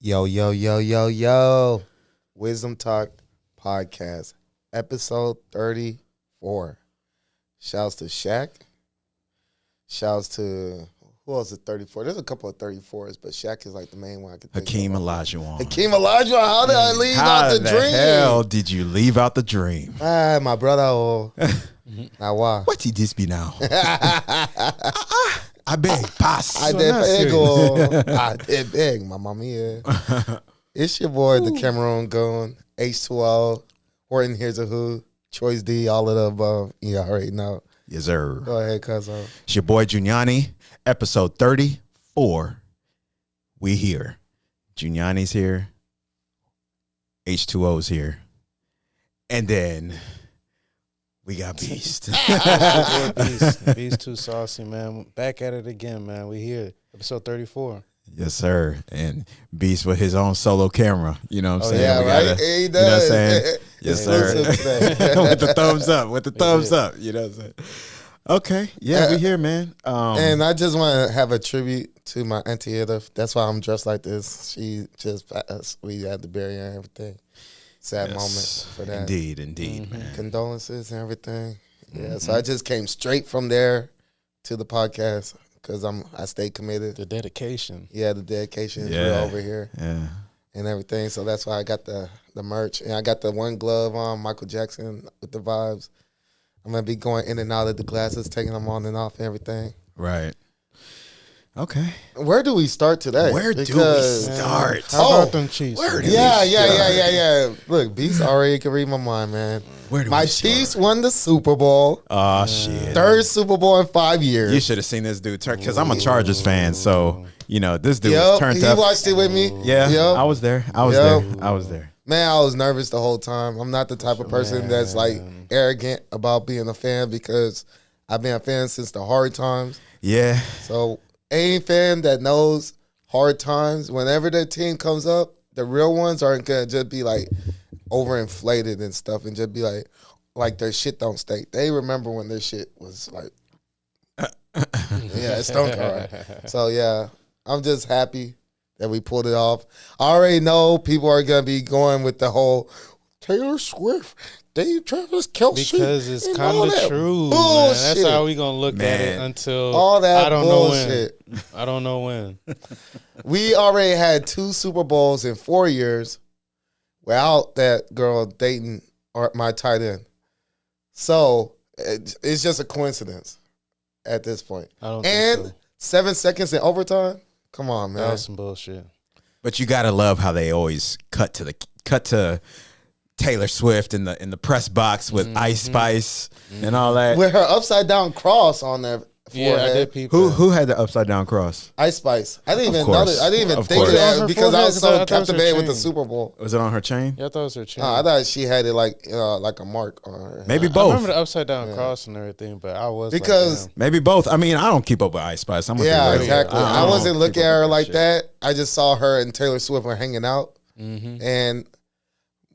Yo, yo, yo, yo, yo. Wisdom Talk Podcast, episode 34. Shouts to Shaq. Shouts to, who else is 34? There's a couple of 34s, but Shaq is like the main one I could think Hakeem of. Olajuwon. Hakeem Olajuwon, how did I leave out the dream? How the hell did you leave out the dream? My brother. Now why? What did this be now? I beg, pass. I did beg, my mama here. It's your boy, the Cameroon Goon, H2O, Horton Here's a Who, Choice D, all of the above. You already know. Yes, sir. Go ahead, cuzzo. It's your boy, Juniani, episode 34. We here. Juniani's here. H2O's here. And then we got Beast. Beast too saucy, man. Back at it again, man. We here. Episode 34. Yes, sir. And Beast with his own solo camera. You know what I'm saying? Yeah, We right? gotta- He You know what I'm does. saying? Yes, sir. With the thumbs up. With the thumbs Yeah. up. You know what I'm saying? Okay. Yeah, we here, man. And I just want to have a tribute to my auntie Ida. That's why I'm dressed like this. She just passed. We had to bury her and everything. Sad moment for that. Indeed, man. Condolences and everything. Yeah, so I just came straight from there to the podcast because I stayed committed. The dedication. Yeah, the dedication is Yeah. real over here Yeah. and everything. So that's why I got the merch. And I got the one glove on, Michael Jackson with the vibes. I'm going to be going in and out of the glasses, taking them on and off and everything. Right. Okay. Where do we start today? Where do we Because- start? How about them Chiefs? where man? do Yeah. Look, Beast already can read my mind, man. Where do My we Chiefs start? won the Super Bowl. Oh, shit. Third Super Bowl in 5 years. You should have seen this dude turn, because I'm a Chargers fan, so, you know, this dude was Yep, turned he up. watched it with me. Yeah, Yep. I was there. Yep. Man, I was nervous the whole time. I'm not the type of person that's like arrogant about being a fan because I've been a fan since the hard times. Yeah. So any fan that knows hard times, whenever their team comes up, the real ones aren't gonna just be like overinflated and stuff and just be like their shit don't stink. They remember when their shit was like yeah, it stunk hard. So yeah, I'm just happy that we pulled it off. I already know people are gonna be going with the whole Taylor Swift, Dave Travis Kelce, Because it's and kind all of that true, man. bullshit. That's how we going to look at it Man. until All that I don't bullshit. know when. I don't know when. We already had 2 Super Bowls in 4 years without that girl dating my tight end. So it's just a coincidence at this point. I don't And think so. 7 seconds in overtime? Come on, That man. was some bullshit. But you gotta love how they always cut to Taylor Swift in the press box with Ice Spice and all that. With her upside down cross on their Yeah, I forehead. did peep Who had the upside down cross? Ice Spice. I didn't Of even course. notice. I didn't even Of think of course. that On her because I was forehead, so I thought it was her captivated with the chain. Super Bowl. Was it on her chain? Yeah, I thought it was her chain. I thought she had it like a mark on her. Maybe I both. remember the upside down cross and everything, but I was Because- like, Maybe both. I mean, I don't keep up with Ice Spice. I'm Yeah, with you. exactly. I don't wasn't keep looking up at her with like shit. that. I just saw her and Taylor Swift were hanging out. And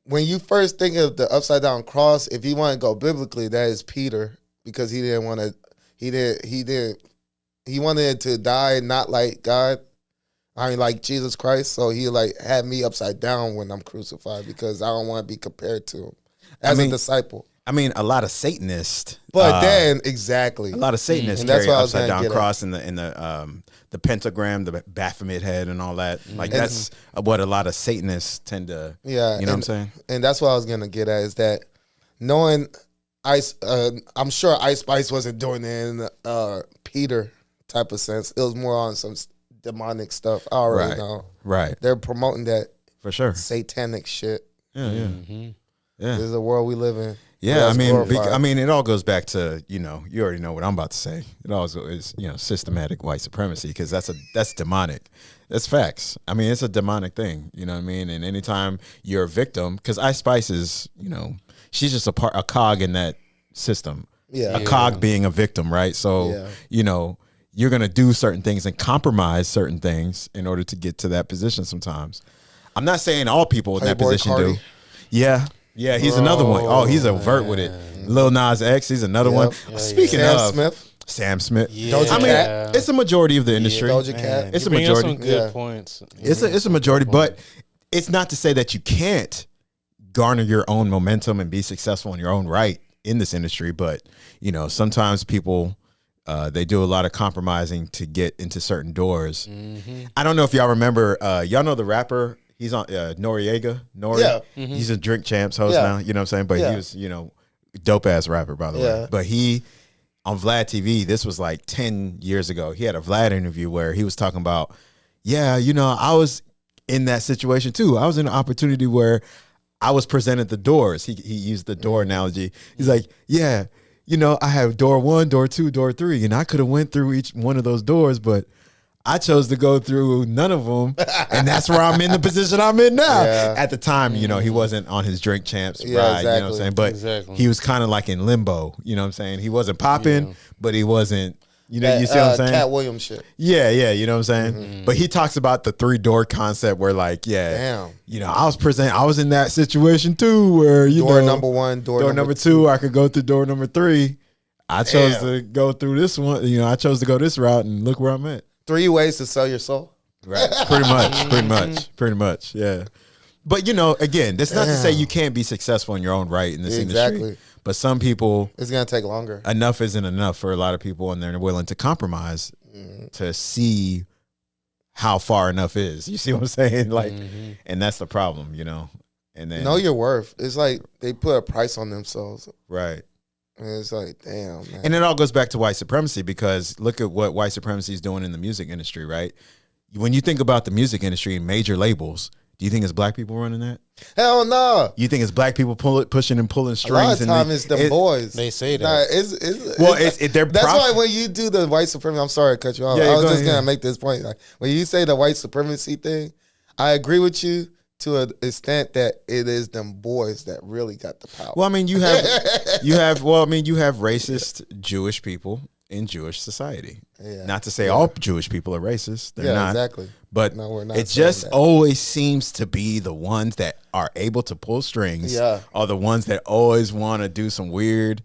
when you first think of the upside down cross, if you want to go biblically, that is Peter because he didn't want to. He wanted to die not like God. I mean, like Jesus Christ. So he like had me upside down when I'm crucified because I don't want to be compared to him as a disciple. I mean, a lot of Satanists. But then exactly. A lot of Satanists And that's carry what I was upside gonna down get at. cross in the pentagram, the Baphomet head, and all that. Like that's what a lot of Satanists tend to. Yeah, you know what I'm saying. And that's what I was gonna get at is that knowing Ice, I'm sure Ice Spice wasn't doing it in Peter type of sense. It was more on some demonic stuff. I already know. Right, They're promoting that for sure. satanic shit. Yeah. This is the world we live in. Yeah, I That's mean, glorified. it all goes back to you already know what I'm about to say. It also is systematic white supremacy because that's demonic. That's facts. I mean, it's a demonic thing. You know what I mean? And anytime you're a victim, because Ice Spice is she's just a cog in that system. Yeah. a cog being a victim, right? So you're gonna do certain things and compromise certain things in order to get to that position. Sometimes, I'm not saying all people in that Playboy position do. Cardi. Yeah, he's another one. Oh, he's overt with it. Lil Nas X, he's another one. Yep. Speaking Sam of, Smith. Sam Smith. Doja I mean, Cat. it's a majority of the industry. Doja Cat. It's you a bring up majority. some good Yeah. points. It's a majority, but it's not to say that you can't garner your own momentum and be successful in your own right in this industry. But you know, sometimes people they do a lot of compromising to get into certain doors. I don't know if y'all remember. Y'all know the rapper. He's on Noriega. Nori. Yeah. He's a Drink Champs host Yeah. now. You know what I'm saying? But Yeah. he was, dope ass rapper, by the way. Yeah. But he on Vlad TV, this was like 10 years ago. He had a Vlad interview where he was talking about, I was in that situation too. I was in an opportunity where I was presented the doors. He used the door analogy. He's like, I have door 1, door 2, door 3, and I could have went through each one of those doors, but I chose to go through none of them, and that's where I'm in the position I'm in now. Yeah. At the time, he wasn't on his Drink Champs Yeah, ride, exactly. you know what I'm saying? But Exactly. he was kind of like in limbo, you know what I'm saying? He wasn't popping, but he wasn't, you see what I'm saying? Cat Williams shit. Yeah, you know what I'm saying? But he talks about the 3-door concept where like, Damn. I was in that situation too where, Door number 1, door number 2, I could go through door number 3. I chose to go through this one, I chose to go this route and look where I'm at. 3 ways to sell your soul. Right. Pretty much. Yeah. But again, that's not to say you can't be successful in your own right in this industry. But some people, it's gonna take longer. Enough isn't enough for a lot of people, and they're willing to compromise to see how far enough is. You see what I'm saying? Like, and that's the problem, And then Know your worth. It's like they put a price on themselves. right. And it's like, damn, man. And it all goes back to white supremacy, because look at what white supremacy is doing in the music industry, right? When you think about the music industry and major labels, do you think it's black people running that? Hell no. You think it's black people pushing and pulling A strings? lot of time it's the boys. They say that. Nah, they're that's why when you do the white supremacy, I'm sorry to cut you off. Yeah, I was go just ahead. gonna make this point. Like, when you say the white supremacy thing, I agree with you to an extent that it is them boys that really got the power. Well, I mean, you have racist Jewish people in Jewish society. Yeah. Not to say all Jewish people are racist. They're yeah, not. exactly. But No, we're not it saying just that. always seems to be the ones that are able to pull strings are the ones that always want to do some weird,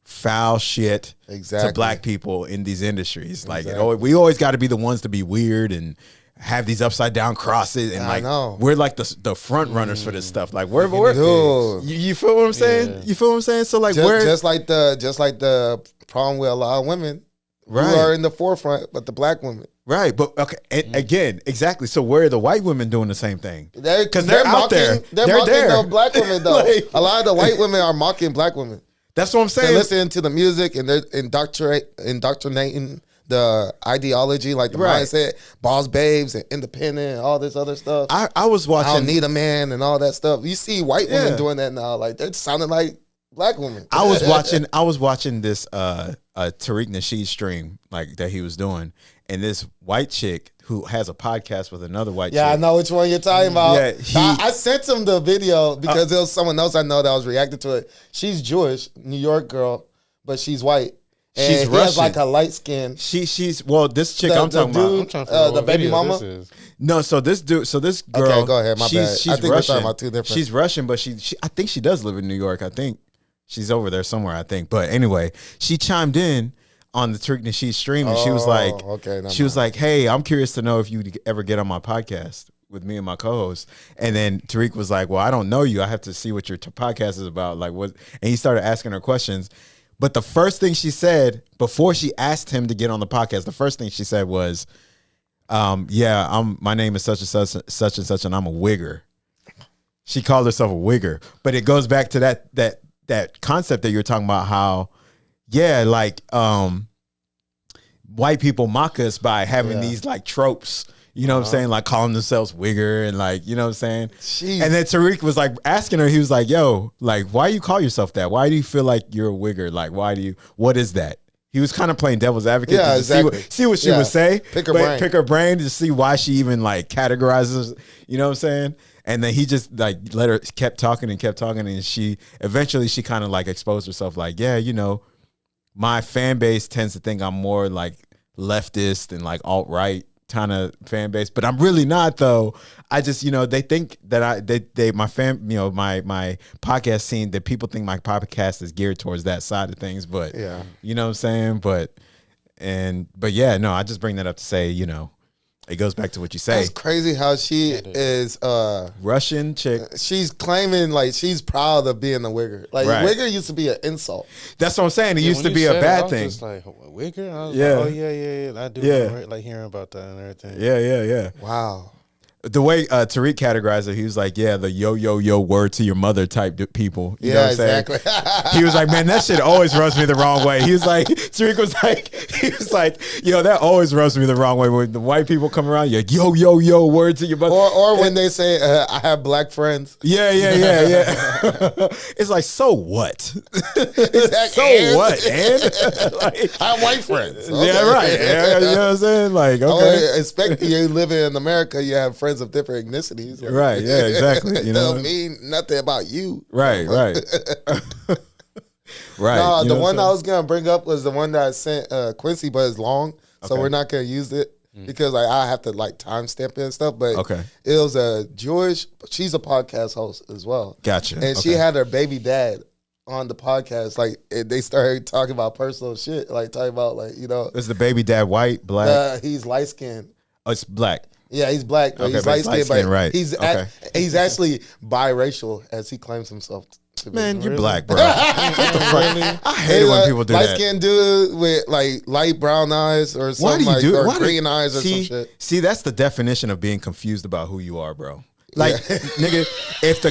foul shit Exactly. to black people in these industries. Like, Exactly. we always got to be the ones to be weird and have these upside down crosses, and I know. we're like the front runners for this stuff. Like, we're Dude. you feel what I'm saying? Yeah. You feel what I'm saying? So like, just like the problem with a lot of women who are in the forefront, but the black women. right, but okay, and again, exactly. So where are the white women doing the same thing? Because they're out there. They're They're mocking there. the black women though. Like- A lot of the white women are mocking black women. That's what I'm They're saying. listening to the music and they're indoctrinating the ideology, like the Right. mindset, boss babes and independent and all this other stuff. I was I watching. don't need a man and all that stuff. You see white women Yeah. doing that now. Like they're sounding like black women. I was watching this Tariq Nasheed stream like that he was doing, and this white chick who has a podcast with another white Yeah, I chick. know which one you're talking about. Yeah, I sent him the video because there was someone else I know that was reacting to it. She's Jewish, New York girl, but she's white. And She's he Russian. has like a light skin. She's this chick The- I'm the talking dude- about. I'm trying to figure out the what baby video mama? this is. No, so this girl. Okay, go ahead, my bad. She's I think we're Russian. talking about two different- She's Russian, but she I think she does live in New York. I think she's over there somewhere. I think, but anyway, she chimed in on the Tariq Nasheed stream, and she was like, okay, never she was like, "Hey, I'm curious to know if you ever get on my podcast with me and my co-host." And then Tariq was like, "Well, I don't know you. I have to see what your podcast is about. Like what?" And he started asking her questions. But the first thing she said before she asked him to get on the podcast, the first thing she said was, my name is such and such, and I'm a wigger." She called herself a wigger. But it goes back to that concept that you're talking about, how, white people mock us by having these like tropes. You know what I'm saying? Like calling themselves wigger and like, you know what I'm saying? Jeez. And then Tariq was like asking her, he was like, "Yo, like, why do you call yourself that? Why do you feel like you're a wigger? Like, what is that?" He was kind of playing devil's advocate Yeah, to exactly. see what she Yeah. would say. Pick her brain. To see why she even like categorizes, you know what I'm saying? And then he just like kept talking, and she eventually kind of like exposed herself like, my fan base tends to think I'm more like leftist and like alt-right kind of fan base, but I'm really not though. I just, they think that my podcast scene, that people think my podcast is geared towards that side of things, but Yeah. you know what I'm saying? But But yeah, no, I just bring that up to say, it goes back to what you say. That's crazy how she is Russian chick. She's claiming like she's proud of being a wigger. Like wigger used to be an insult. That's what I'm saying. It used to be a bad thing. Just like wigger. I was Yeah. like, oh yeah. I do remember, like hearing about that and everything. Yeah. Wow. The way Tariq categorized it, he was like, the yo word to your mother type people. You know what I'm saying? Exactly. He was like, man, that shit always rubs me the wrong way. He was like, Tariq was like, that always rubs me the wrong way. When the white people come around, you're like, yo, word to your mother. Or when they say, I have black friends. Yeah. It's like, so what? Exactly. So what, and? I have white friends. Okay. Yeah, right. Yeah, you know what I'm saying? Like, okay. Expect you live in America, you have friends of different ethnicities. Like, Right, yeah, exactly. It don't mean nothing about you. Right. Right. No, the one I was going to bring up was the one that I sent Quincy, but it's long, so we're not going to use it because like I have to like timestamp it and stuff. But it was a Jewish, she's a podcast host as well. Gotcha. And she had her baby dad on the podcast. Like they started talking about personal shit, like talking about like, Is the baby dad white, black? He's light skinned. Oh, it's black. Yeah, he's black. But he's light skinned, but right. he's actually biracial, as he claims himself to be. Man, you're black, bro. What the fuck? I hate it when people do that. Light skinned dude with like light brown eyes or something or green eyes or some shit. See, that's the definition of being confused about who you are, bro. Like, nigga, if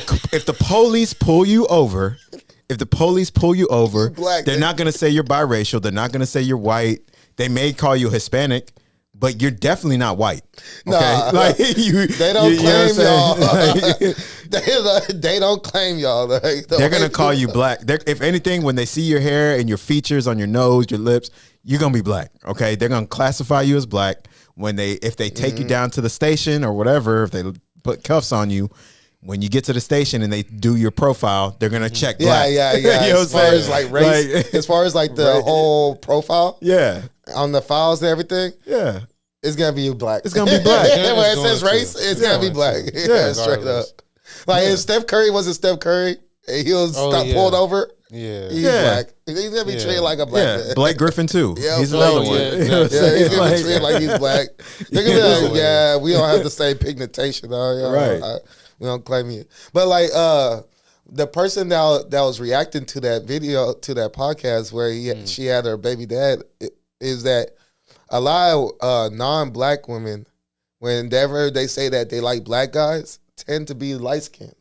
the police pull you over, black, they're not gonna say you're biracial. They're not gonna say you're white. They may call you Hispanic. But you're definitely not white. Okay? Nah, like they don't claim y'all. They don't claim y'all. Like, they're gonna call you black. If anything, when they see your hair and your features on your nose, your lips, you're gonna be black. Okay, they're gonna classify you as black. If they take you down to the station or whatever, if they put cuffs on you. When you get to the station and they do your profile, they're gonna check black. Yeah. You know as far as like race, as far as like the whole profile, on the files and everything, it's gonna be black. It's gonna be black. When it says race, it's gonna be black. Yeah, straight up. Like if Steph Curry wasn't Steph Curry, and he was pulled over. Yeah, he's black. He's gonna be treated like a black man. Blake Griffin too. He's another one. He's gonna be treated like he's black. They're gonna be like, we don't have the same pigmentation, though. Right. We don't claim you. But like the person that was reacting to that video, to that podcast where she had her baby dad, is that a lot of non-black women, whenever they say that they like black guys, tend to be light-skinned.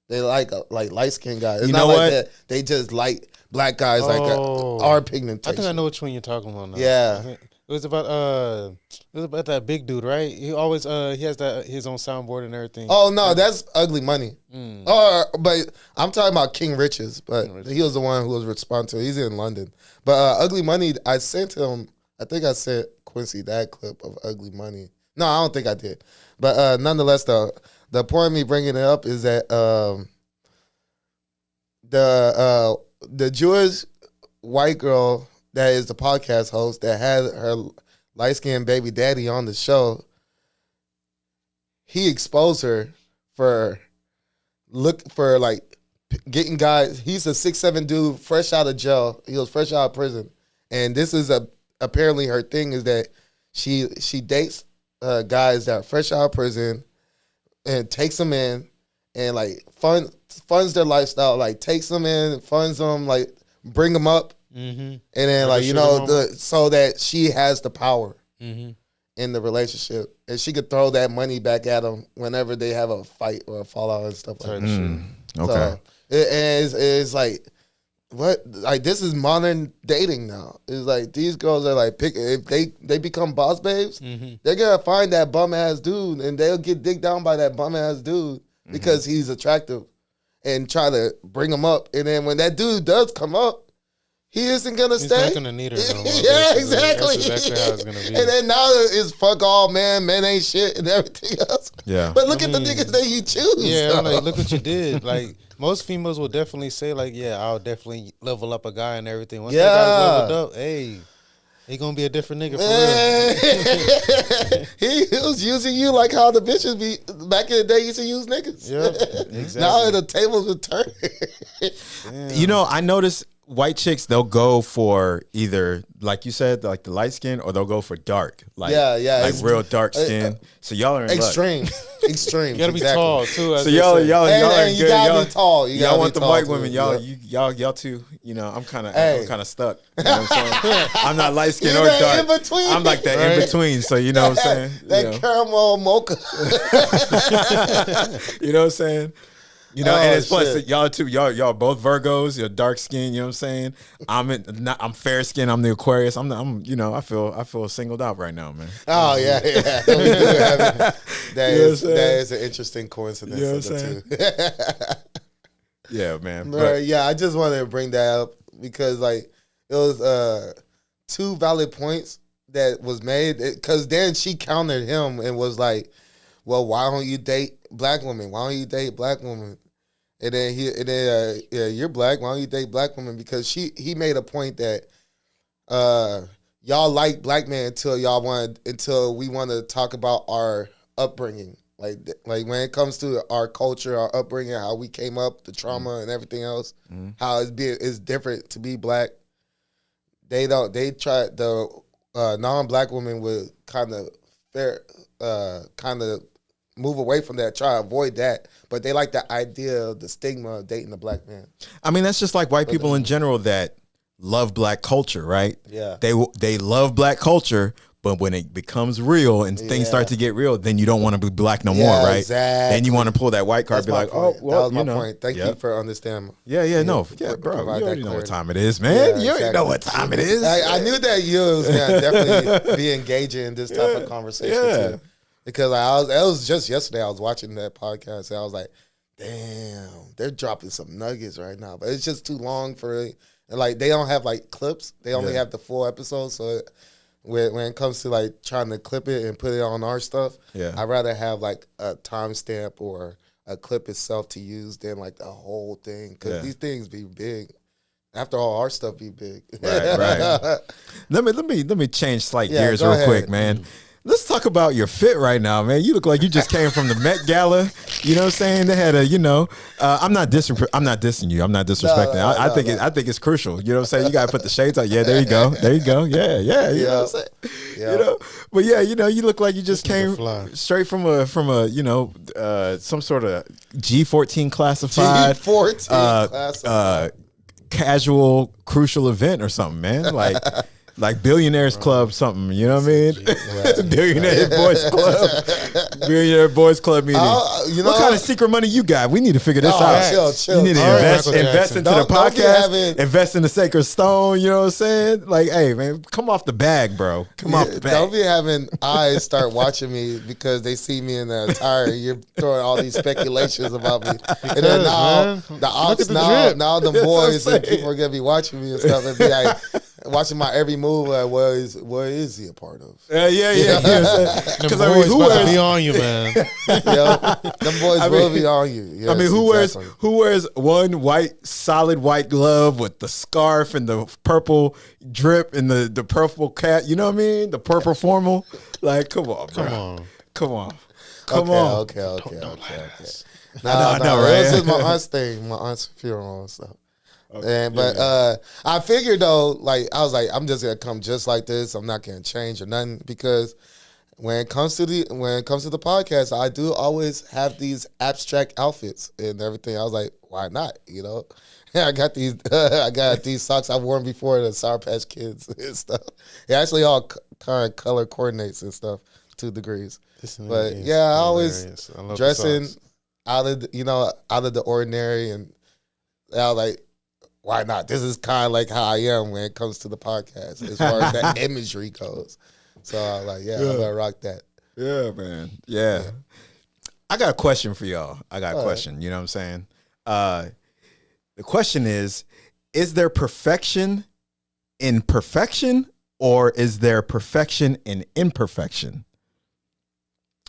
They like light-skinned guys. It's you not know like what? that. They just like black guys like our pigmentation. I think I know which one you're talking about now. Yeah. It was about that big dude, right? He always he has his own soundboard and everything. Oh no, that's Ugly Money. But I'm talking about King Riches, but he was the one who was responsible. He's in London. But Ugly Money, I sent him. I think I sent Quincy that clip of Ugly Money. No, I don't think I did. But nonetheless, the point of me bringing it up is that the Jewish white girl that is the podcast host that had her light-skinned baby daddy on the show, he exposed her for getting guys. He's a 6'7" dude, fresh out of jail. He was fresh out of prison. And this is apparently her thing is that she dates guys that are fresh out of prison and takes them in and like funds their lifestyle, like takes them in, funds them, like bring them up. And then like so that she has the power in the relationship and she could throw that money back at them whenever they have a fight or a fallout and stuff like that. Okay. So it's like what, like this is modern dating now. It's like these girls are like if they become boss babes, they're gonna find that bum ass dude and they'll get digged down by that bum ass dude because he's attractive and try to bring him up. And then when that dude does come up, he isn't gonna stay. He's not gonna need her no more. Yeah, exactly. That's exactly how it's gonna be. And then now it's fuck all, man ain't shit and everything else. Yeah. But look at the niggas that you choose. Yeah, I'm like, look what you did. Like most females will definitely say, like, yeah, I'll definitely level up a guy and everything. Once that guy's leveled up, hey, he gonna be a different nigga for real. He was using you like how the bitches be back in the day used to use niggas. Yeah, exactly. Now the tables are turning. You know, I noticed white chicks, they'll go for either, like you said, like the light skin, or they'll go for dark. Like, like real dark skin. So y'all are in extreme. luck. Extreme. You gotta be tall too. So y'all are and good. You gotta be tall. Y'all want the white women. Y'all, y'all too. You know, I'm kind of stuck. You know what I'm saying? I'm not light skin or dark. In between. I'm like that in between. So you know what I'm saying? That caramel mocha. You know what I'm saying? You know, and it's plus y'all too. Y'all both Virgos. You're dark skin. You know what I'm saying? I'm fair skin. I'm the Aquarius. I feel singled out right now, man. Oh yeah. That is an interesting coincidence. You know of the two. Yeah, man. But, yeah, I just wanted to bring that up because like it was two valid points that was made because then she countered him and was like, well, why don't you date black women? Why don't you date black women? And then you're black. Why don't you date black women? Because he made a point that y'all like black men until we want to talk about our upbringing. Like when it comes to our culture, our upbringing, how we came up, the trauma and everything else, how it's different to be black. They try the non-black women would kind of move away from that, try to avoid that. But they like the idea of the stigma of dating a black man. I mean, that's just like white people in general that love black culture, right? Yeah. They love black culture, but when it becomes real and things start to get real, then you don't want to be black no more, right? Exactly. Then you want to pull that white card, That's be like, point. oh, well, that was my point. Thank you for understanding. Yeah, bro, you already know what time it is, man. You already know what time it is. I knew that you was gonna definitely be engaging in this type of conversation too. Because it was just yesterday I was watching that podcast and I was like, damn, they're dropping some nuggets right now. But it's just too long for it. And like they don't have like clips. They only have the full episode. So when it comes to like trying to clip it and put it on our stuff, I'd rather have like a timestamp or a clip itself to use than like the whole thing. Because these things be big. After all, our stuff be big. Right. Let me change slight gears real quick, man. Let's talk about your fit right now, man. You look like you just came from the Met Gala. You know what I'm saying? They had I'm not dissing you. I'm not disrespecting. I think it's crucial. You know what I'm saying? You gotta put the shades on. Yeah, there you go. Yeah. You know what I'm saying? Yeah. You know, but yeah, you look like you just came straight from a some sort of G14 classified classified casual crucial event or something, man. Like Billionaires Club something, you know what I mean? Billionaire Boys Club meeting. What kind of secret money you got? We need to figure this out. Chill. You need to invest into the podcast, invest in the Sacred Stone, you know what I'm saying? Like, hey, man, come off the bag, bro. Come off the bag. Don't be having eyes start watching me because they see me in the attire. You're throwing all these speculations about me. And then now the boys and people are going to be watching me and stuff and be like, watching my every move, like, where is he a part of? Yeah. Because who will be on you, man? Them boys will be on you. Yes, who wears one solid white glove with the scarf and the purple drip and the purple cat? You know what I mean? The purple formal. Like, come on, bro. Come on. Okay. No, right? This is my aunt's thing, my aunt's funeral and stuff. Okay, I figured though, like I was like, I'm just gonna come just like this. I'm not gonna change or nothing because when it comes to the podcast, I do always have these abstract outfits and everything. I was like, why not? You know, I got these socks I've worn before, the Sour Patch Kids and stuff. It actually all kind of color coordinates and stuff 2 degrees. But yeah, I always dressing out of the ordinary, and I was like, why not? This is kind of like how I am when it comes to the podcast as far as that imagery goes. So I was like, I'm gonna rock that. Yeah, man. Yeah. I got a question for y'all. You know what I'm saying? The question is there perfection in perfection, or is there perfection in imperfection?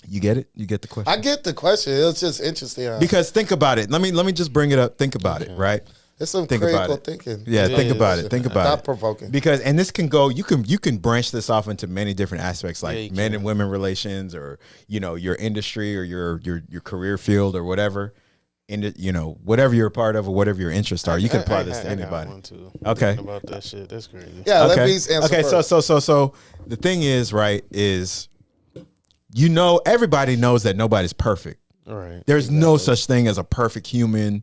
You get it? You get the question? I get the question. It was just interesting. Because think about it. Let me just bring it up. Think about it, right? It's some critical thinking. Yeah, think about it. Think about it. Not provoking. Because, and this can go, you can branch this off into many different aspects, like men and women relations, or your industry or your career field or whatever. whatever you're a part of or whatever your interests are. You can apply this to I got anybody. one too. Okay. About that shit, that's crazy. Yeah, let Okay. me answer Okay. first. So the thing is, right, is everybody knows that nobody's perfect. All right. There's no such thing as a perfect human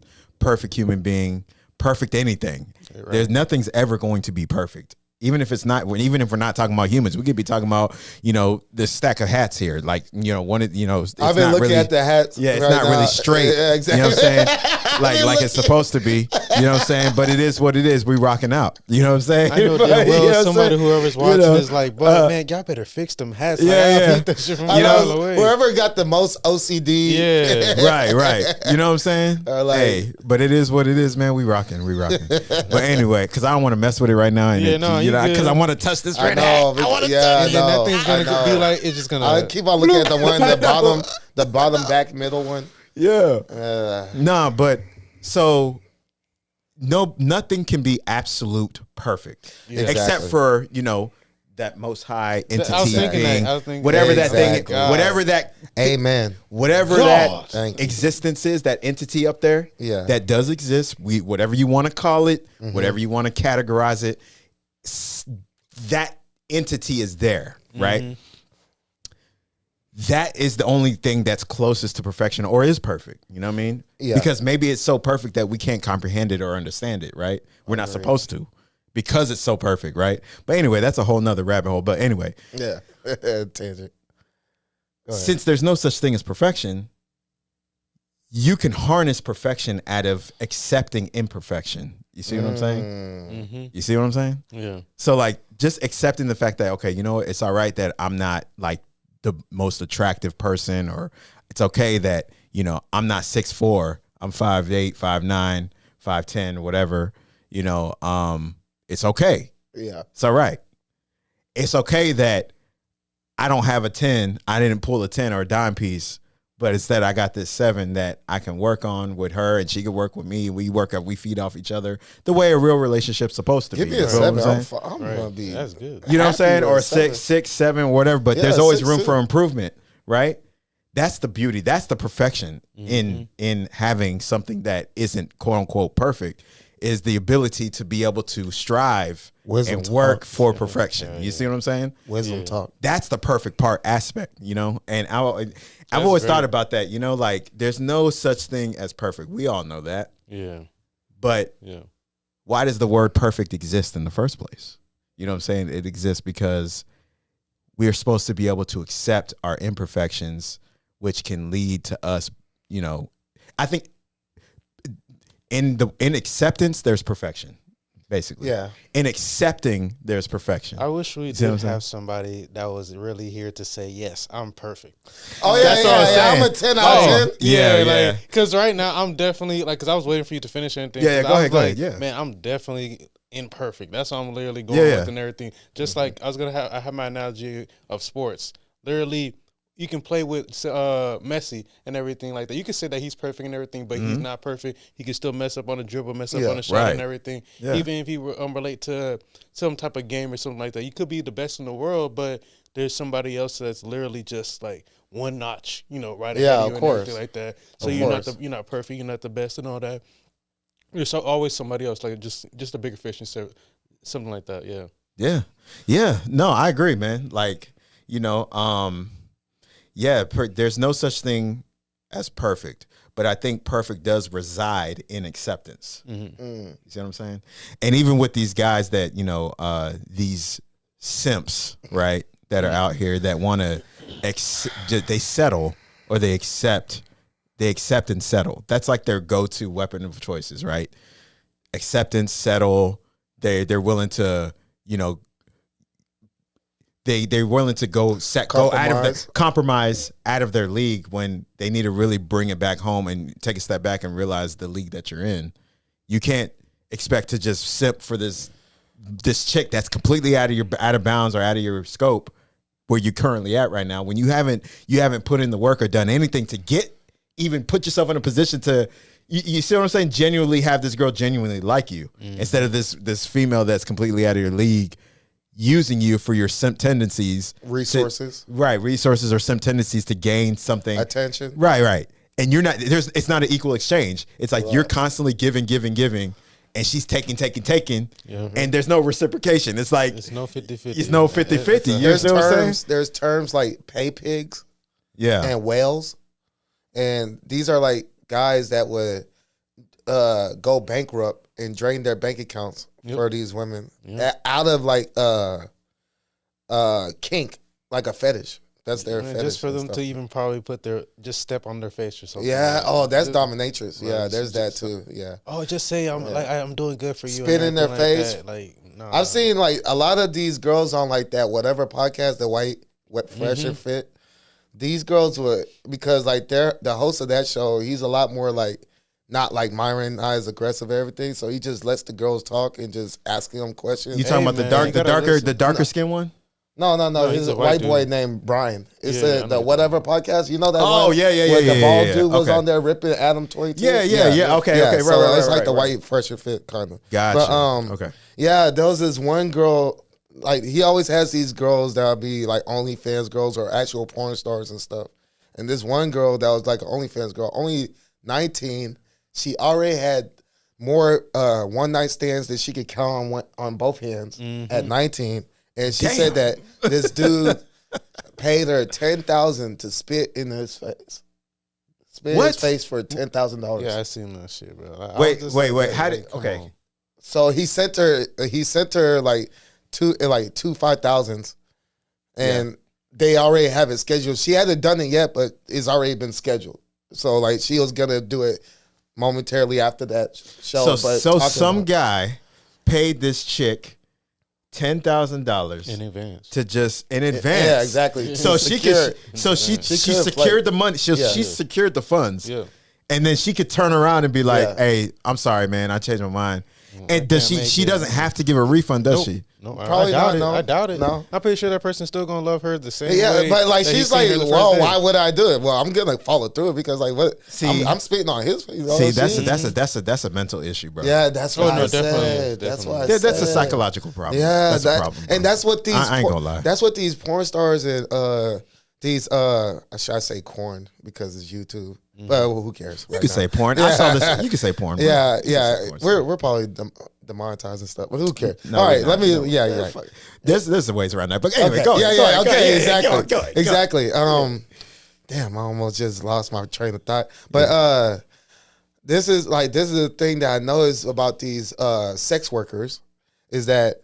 being, perfect anything. Right. There's nothing's ever going to be perfect. Even if it's not, even if we're not talking about humans, we could be talking about, this stack of hats here. Like, it's I've been not looking really, at the hats. yeah, it's right not now. really straight. Yeah, exactly. You know what I'm saying? Like it's supposed to be. You know what I'm saying? But it is what it is. We rocking out. You know what I'm saying? I know But, damn you know what well I'm somebody saying? whoever's watching is like, but man, y'all better fix them hats. Like, Yeah, I'll yeah. beat that shit from I a mile know, away. whoever got the most OCD. Yeah. Right. You know what I'm saying? Like- But it is what it is, man. We rocking. But anyway, because I don't want to mess with it right now. And Yeah, no, you because good. I want to touch this I red know. hat. but- I want to yeah, touch And then that thing's I gonna be know. like, it's just gonna. I keep on looking at the one, the bottom back middle one. Yeah. Nah, but so nothing can be absolute perfect, Yeah. except Exactly. for that most high entity I was thinking being that. I was thinking whatever that Exactly. thing, whatever that, Amen. whatever God. Thank that you. existence is, that entity up there, Yeah. that does exist. Whatever you want to call it, Mm-hmm. whatever you want to categorize it, that entity is there, right? Mm-hmm. That is the only thing that's closest to perfection or is perfect. You know what I mean? Yeah. Because maybe it's so perfect that we can't comprehend it or understand it, right? We're not supposed to because it's so perfect, right? But anyway, that's a whole nother rabbit hole. But anyway, Yeah. Tangent. Go ahead. since there's no such thing as perfection, you can harness perfection out of accepting imperfection. You see what I'm saying? Mm-hmm. You see what I'm saying? Yeah. So like just accepting the fact that, okay, you know what, it's all right that I'm not like the most attractive person, or it's okay that, I'm not 6'4", I'm 5'8", 5'9", 5'10", whatever, it's okay. Yeah. It's all right. It's okay that I don't have a 10. I didn't pull a 10 or a dime piece, but instead I got this 7 that I can work on with her and she can work with me. We feed off each other the way a real relationship's supposed to Give be. me a You feel what 7. I'm saying? I'm Right. gonna be. That's good. You know what I'm happy saying? with Or a 7. 6, 7, whatever. But Yeah, there's always 6, room 2. for improvement, right? That's the beauty. That's the perfection in having something that isn't quote unquote perfect, is the ability to be able to strive Wisdom and talk. work for perfection. You see what I'm saying? Wisdom talk. That's the perfect part aspect, And I've always thought about that, like there's no such thing as perfect. We all know that. Yeah. But Yeah. why does the word perfect exist in the first place? You know what I'm saying? It exists because we are supposed to be able to accept our imperfections, which can lead to us, I think in acceptance, there's perfection, basically. Yeah. In accepting, there's perfection. I wish we see what I'm did saying? have somebody that was really here to say, yes, I'm perfect. Oh yeah, That's what I'm yeah. I'm a saying. 10 out of 10. Yeah. Because right now I'm definitely because I was waiting for you to finish anything. Yeah, 'cause go I ahead, was go like, ahead, yeah. Man, I'm definitely imperfect. That's how I'm literally going Yeah. with and everything. Just like I was gonna have, I have my analogy of sports. Literally, you can play with Messi and everything like that. You can say that he's perfect and everything, but he's not perfect. He can still mess up on a dribble, mess up Yeah, on a shot right. and everything. Yeah. Even if he relate to some type of game or something like that, you could be the best in the world, but there's somebody else that's literally just like one notch, right ahead Yeah, of of you and course. everything like that. So Of you're course. not perfect, you're not the best and all that. There's always somebody else, like just a bigger fish instead of something like that. Yeah. Yeah. No, I agree, man. Like, there's no such thing as perfect, but I think perfect does reside in acceptance. You see what I'm saying? And even with these guys that, these simps, right, that are out here that want to, they settle or they accept and settle. That's like their go-to weapon of choices, right? Acceptance, settle. They're willing to, they're willing to go out of the compromise out of their league when they need to really bring it back home and take a step back and realize the league that you're in. You can't expect to just simp for this chick that's completely out of bounds or out of your scope where you're currently at right now when you haven't put in the work or done anything to even put yourself in a position to you see what I'm saying? Genuinely have this girl genuinely like you instead of this female that's completely out of your league using you for your simp tendencies. Resources. Resources or simp tendencies to gain something. Attention. Right. and you're not. It's not an equal exchange. It's like you're constantly giving, and she's taking, and there's no reciprocation. It's like it's no 50-50. It's no 50-50. There's terms like pay pigs, and whales, and these are like guys that would go bankrupt and drain their bank accounts for these women out of like kink, like a fetish. That's their fetish. Just for them to even probably just step on their face or something. Yeah. Oh, that's dominatrix. Yeah, there's that too. Yeah. Oh, just say I'm doing good for you. Spit in their face. No. I've seen like a lot of these girls on like that whatever podcast, the White Fresh and Fit. These girls would, because like the host of that show, he's a lot more like not like Myron, not as aggressive and everything. So he just lets the girls talk and just asking them questions. You talking about the darker skin one? No. He's a white boy named Brian. It's the whatever podcast. You know that? Oh, one? yeah. Where the bald dude was on there ripping Adam 22. Yeah. Okay. So it's like the White Fresh and Fit kind of. Gotcha. But, okay. Yeah, there was this one girl. Like he always has these girls that'll be like OnlyFans girls or actual porn stars and stuff. And this one girl that was like an OnlyFans girl, only 19. She already had more one night stands that she could count on both hands at 19. And she said that this dude paid her $10,000 to spit in his face. Spit in his face for $10,000. Yeah, I seen that shit, bro. Wait. How did? Okay. So he sent her like two 5,000s, and they already have it scheduled. She hadn't done it yet, but it's already been scheduled. So like she was gonna do it momentarily after that show. So some guy paid this chick $10,000 in advance in advance. Yeah, exactly. So she secured the money. She secured the funds. Yeah. And then she could turn around and be like, "Hey, I'm sorry, man. I changed my mind." And does she doesn't have to give a refund, does she? No, probably I doubt not. it. No, I doubt it. No, I'm pretty sure that person's still gonna love her the same way. Yeah, but like she's like, well, why would I do it? Well, I'm gonna follow through it because like what? See, I'm spitting on his face. See, that's a mental issue, bro. Yeah, that's what I said. Definitely. That's why I said. That's a psychological problem. Yeah, that's a problem. Bro. And that's what these. I ain't gonna lie. That's what these porn stars and these should I say corn because it's YouTube. Well, who cares? You can say porn. I saw this. You can say porn. Bro. Yeah. We're probably demonetizing stup, but who cares? No, all right, let me. Yeah. There's some ways around that, but anyway, okay. go ahead. Okay, exactly. Damn, I almost just lost my train of thought. But this is the thing that I notice about these sex workers is that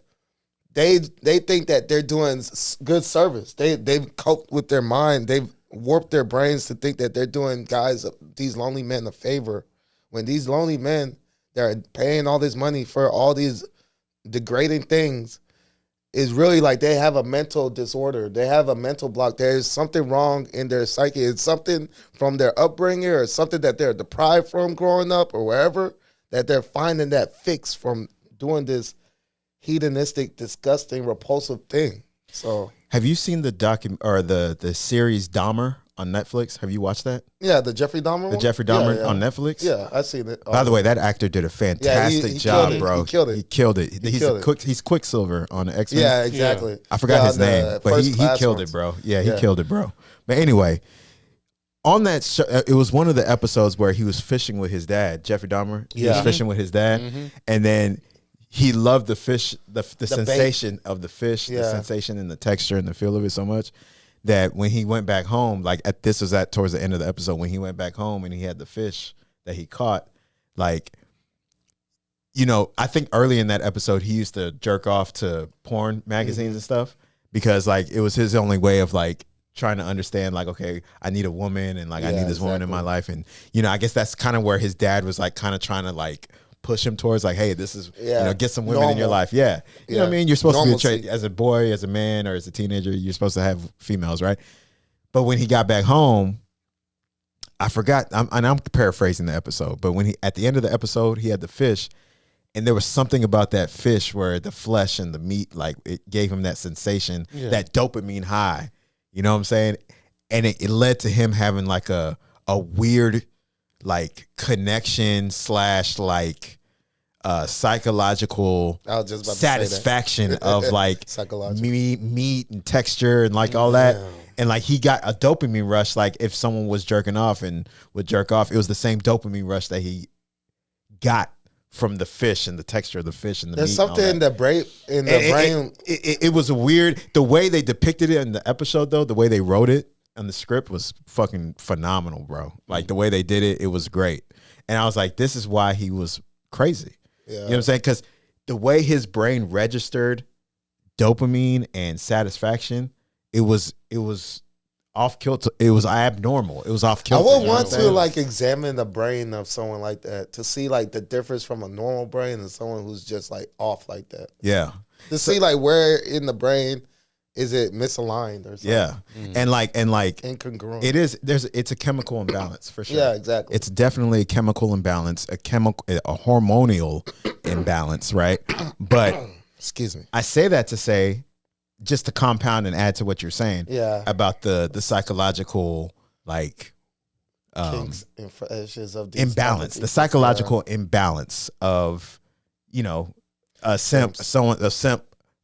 they think that they're doing good service. They've coped with their mind. They've warped their brains to think that they're doing these lonely men a favor, when these lonely men that are paying all this money for all these degrading things is really like they have a mental disorder. They have a mental block. There's something wrong in their psyche. It's something from their upbringing or something that they're deprived from growing up or wherever, that they're finding that fix from doing this hedonistic, disgusting, repulsive thing. So, have you seen the series Dahmer on Netflix? Have you watched that? Yeah, the Jeffrey Dahmer one? Jeffrey Dahmer on Netflix? Yeah, I've seen it. By the way, that actor did a fantastic job, bro. He killed it. He's Quicksilver on the X-Men. Yeah, exactly. Yeah. I forgot his name, but he killed it, bro. Yeah, he killed it, bro. But anyway, on that show, it was one of the episodes where he was fishing with his dad, Jeffrey Dahmer. He was fishing with his dad, and then he loved the fish, the sensation of the fish, the sensation and the texture and the feel of it so much that when he went back home, this was towards the end of the episode, when he went back home and he had the fish that he caught, like, you know, I think early in that episode he used to jerk off to porn magazines and stuff because like it was his only way of like trying to understand like, okay, I need a woman and like I need this woman in my life, and you know, I guess that's kind of where his dad was like kind of trying to like push him towards like, hey, this is, you know, get some women in your life. Yeah. You know what I mean? You're supposed to be a trait as a boy, as a man, or as a teenager, you're supposed to have females, right? But when he got back home, I forgot, I'm paraphrasing the episode, but when at the end of the episode, he had the fish, and there was something about that fish where the flesh and the meat, like it gave him that sensation, that dopamine high. You know what I'm saying? And it led to him having like a weird like connection / like psychological satisfaction of like meat and texture and like all that. And like he got a dopamine rush. Like if someone was jerking off and would jerk off, it was the same dopamine rush that he got from the fish and the texture of the fish and the There's meat. something in the brain. It was a weird. The way they depicted it in the episode, though, the way they wrote it and the script was fucking phenomenal, bro. Like the way they did it, it was great. And I was like, this is why he was crazy. Yeah. You know what I'm saying? Because the way his brain registered dopamine and satisfaction, it was off kilter. It was abnormal. It was off I kilter. would want to like examine the brain of someone like that to see like the difference from a normal brain and someone who's just like off like that. Yeah. To see like where in the brain is it misaligned or something. Yeah. And like Incongruent. it's a chemical imbalance for sure. Yeah, exactly. It's definitely a chemical imbalance, a hormonal imbalance, right? But excuse me. I say that to say, just to compound and add to what you're saying, Yeah. about the psychological like Kinks and fetishes of these imbalance, type of the people. psychological imbalance of, you know, a simp,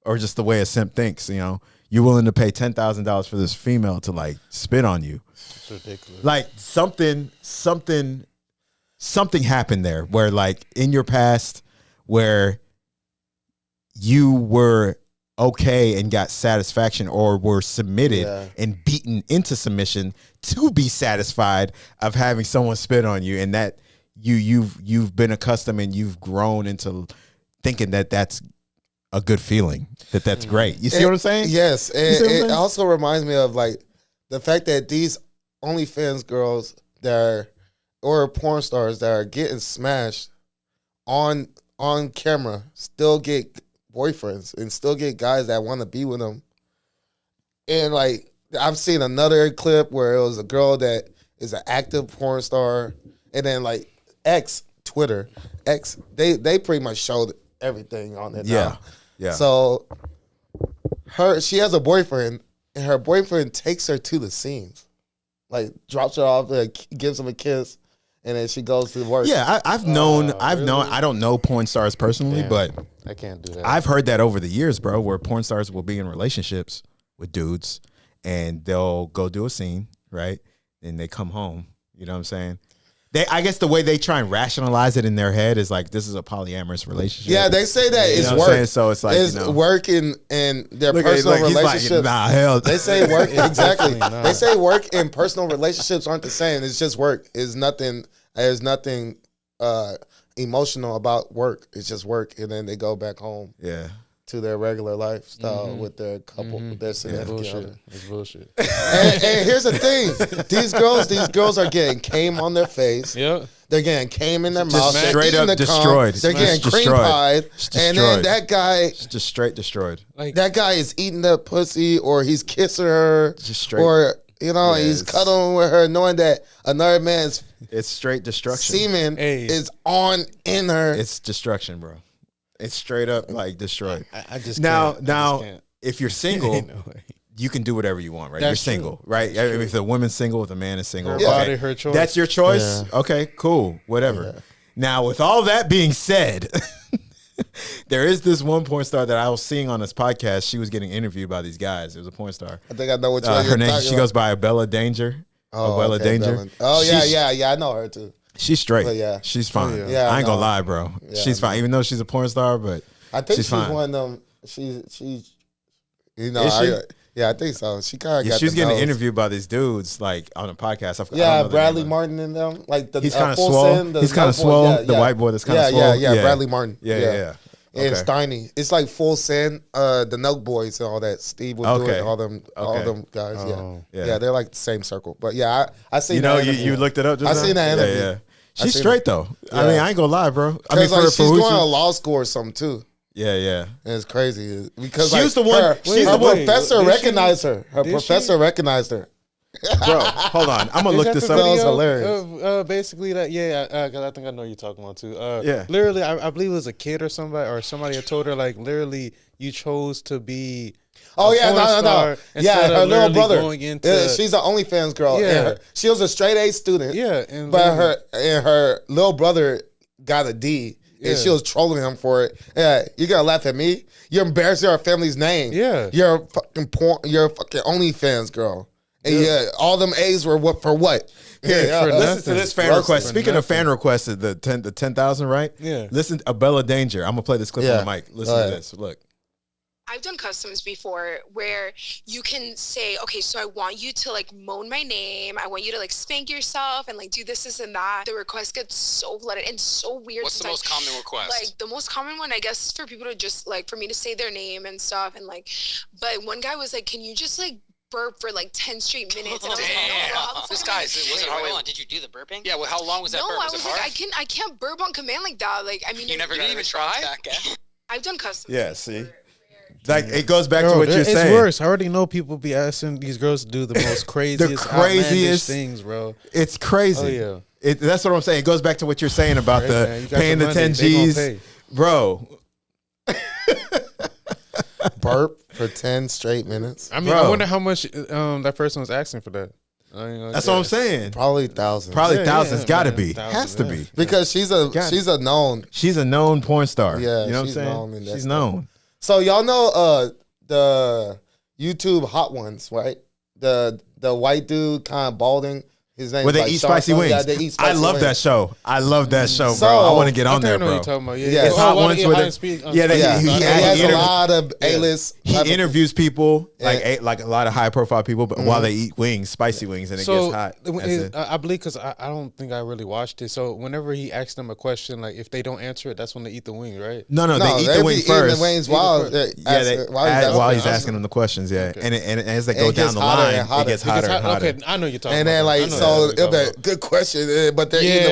or just the way a simp thinks. You know, you're willing to pay $10,000 for this female to like spit on you. It's ridiculous. Like something happened there where like in your past where you were okay and got satisfaction or were submitted and beaten into submission to be satisfied of having someone spit on you, and that you've been accustomed and you've grown into thinking that that's a good feeling, that's great. You see what I'm saying? Yes, and it also reminds me of like the fact that these OnlyFans girls or porn stars that are getting smashed on camera still get boyfriends and still get guys that want to be with them. And like I've seen another clip where it was a girl that is an active porn star, and then like Twitter, they pretty much showed everything on it. Yeah. Now. Yeah. So she has a boyfriend, and her boyfriend takes her to the scenes, like drops her off, gives him a kiss, and then she goes to work. Yeah, I've known. I don't know porn stars personally, but I can't do that. I've heard that over the years, bro, where porn stars will be in relationships with dudes and they'll go do a scene, right? And they come home. You know what I'm saying? I guess the way they try and rationalize it in their head is like, this is a polyamorous relationship. Yeah, they say that You it's know what I'm work. saying? So it's like, It's you know. work and their Look at it, personal like, he's like, relationships. nah, hell. They say work exactly. Not. They say work and personal relationships aren't the same. It's just work. It's nothing. There's nothing emotional about work. It's just work, and then they go back home Yeah. to their regular lifestyle with their couple, with their significant other. It's bullshit. And here's the thing: these girls are getting came on their face. Yep. They're getting came in their mouth. They're straight eating up the cum. destroyed. They're getting Just cream destroyed. pied, Just and then destroyed. that guy. It's just straight destroyed. Like That guy is eating the pussy, or he's kissing her, Just straight. or he's it's- cuddling with her, knowing that another man's It's straight destruction. semen Hey. is on in her. It's destruction, bro. It's straight up like destroyed. I just Now, can't. I just can't. if you're single, Ain't no way. you can do whatever you want, right? That's You're single, right? I mean, if the woman's single, if the man is single, Her okay. body, her choice. That's your choice. Okay, cool, whatever. Now, with all that being said, there is this one porn star that I was seeing on this podcast. She was getting interviewed by these guys. It was a porn star. I think I know which one Her you're name, talking she goes by Bella Danger. about. Bella okay, Danger. Bella. Oh She's- yeah, I know her too. She's straight. But yeah. She's fine. yeah. Yeah, I I ain't gonna know. lie, bro. Yeah, She's I fine, even though she's a porn star. But I think she's fine. one of them. She's you know, Is she? yeah, I think so. She kind of Yeah, got she was the getting nose. interviewed by these dudes like on a podcast. I don't Yeah, know the Bradley name of it. Martin and them, like the He's kind of Full swole. Send, the He's kind of white boy. swole. Yeah, The yeah. white boy that's kind of swole. Yeah, Bradley Martin. Yeah. And Okay. Steiny. It's like Full Send, the Note Boys and all that. Steve would do Okay. it, all them guys. Oh. Yeah, they're like the same circle. But yeah, I seen You know, that you interview. looked it up just I now? seen that interview. Yeah. She's seen straight though. I Yeah. mean, I ain't gonna lie, bro. I mean, Because like, she's who going she- to law school or something too. Yeah. And it's crazy because She like, was the one- Her, she's her the one- professor did she? recognized her. Her Did professor she? recognized her. Bro, hold on. I'm gonna Is look that this the up. That was video hilarious. Of, basically that, because I think I know what you're talking about too. Yeah. Literally, I believe it was a kid or somebody had told her like, literally, you chose to be. Oh a yeah, porn no. star Yeah, instead her of little literally brother. going into- Yeah, she's an OnlyFans girl. Yeah. And she was a straight A student. Yeah, and But literally- her little brother got a D, and Yeah. she was trolling him for it. Yeah, you gonna laugh at me? You're embarrassing our family's name. Yeah. you're a fucking porn. You're a fucking OnlyFans girl. And yeah, all them A's were for what? Here, listen to this fan Roasted request. for Speaking of nothing. fan requests, the 10,000, right? Yeah. Listen, Abella Danger. I'm gonna play this clip Yeah. on the mic. Listen Go to ahead. this. Look. I've done customs before where you can say, okay, so I want you to like moan my name. I want you to like spank yourself and like do this and that. The request gets so flooded and so weird. What's the most common request? Like the most common one, I guess, for people to just like for me to say their name and stuff. And like, but one guy was like, can you just like burp for like 10 straight minutes? And I was like, no, how the fuck This am I guy's gonna do was it it? hard? Hold on, did you do the burping? Yeah, well, how long was that No, burp? I Was it was like, hard? I can't burp on command like that. Like, I mean, You never You got didn't to even try? try? Okay. I've done customs. Yeah. See. Like it goes back to Bro, what you're it's saying. worse. I already know people be asking these girls to do the most craziest, outlandish craziest- things, bro. It's crazy. Oh, yeah. That's what I'm saying. It goes back to what you're saying about Hey, the man, you got paying the the money, 10 they gonna G's, pay. bro. Burp for 10 straight minutes. I mean, Bro. I wonder how much that person was asking for that. I ain't gonna That's say. what I'm saying. Probably thousands. Probably Yeah, thousands. yeah, Got to man, be. thousands, Has to yeah. be. Because she's a known. She's a known porn star. Yeah, you know what I'm she's saying? known in that She's stuff. known. So y'all know the YouTube hot ones, right? The white dude kind of balding. His name Where is they eat spicy wings. Yeah, they eat spicy I love wings. that show. I love that show, So, bro. I want to get I on think I there, know what bro. you're talking about. Yeah, Yeah. It's hot ones where they- yeah, they- Yeah, he- he, he has a interview- lot of A-list. He type of- interviews people Yeah. like a lot of high profile people, but while they eat wings, spicy wings, and it So gets hot. That's it. I believe because I don't think I really watched it. So whenever he asked them a question, like if they don't answer it, that's when they eat the wing, right? No, No, they eat they the be wing eating first. the wings while While he's asking them the questions, yeah, Okay. and as they And go it gets down the hotter line, and hotter. it gets It gets hotter and hotter. Okay, I know you're talking. And then about that. I like know so, exactly what you're it'll be good question, but they're eating the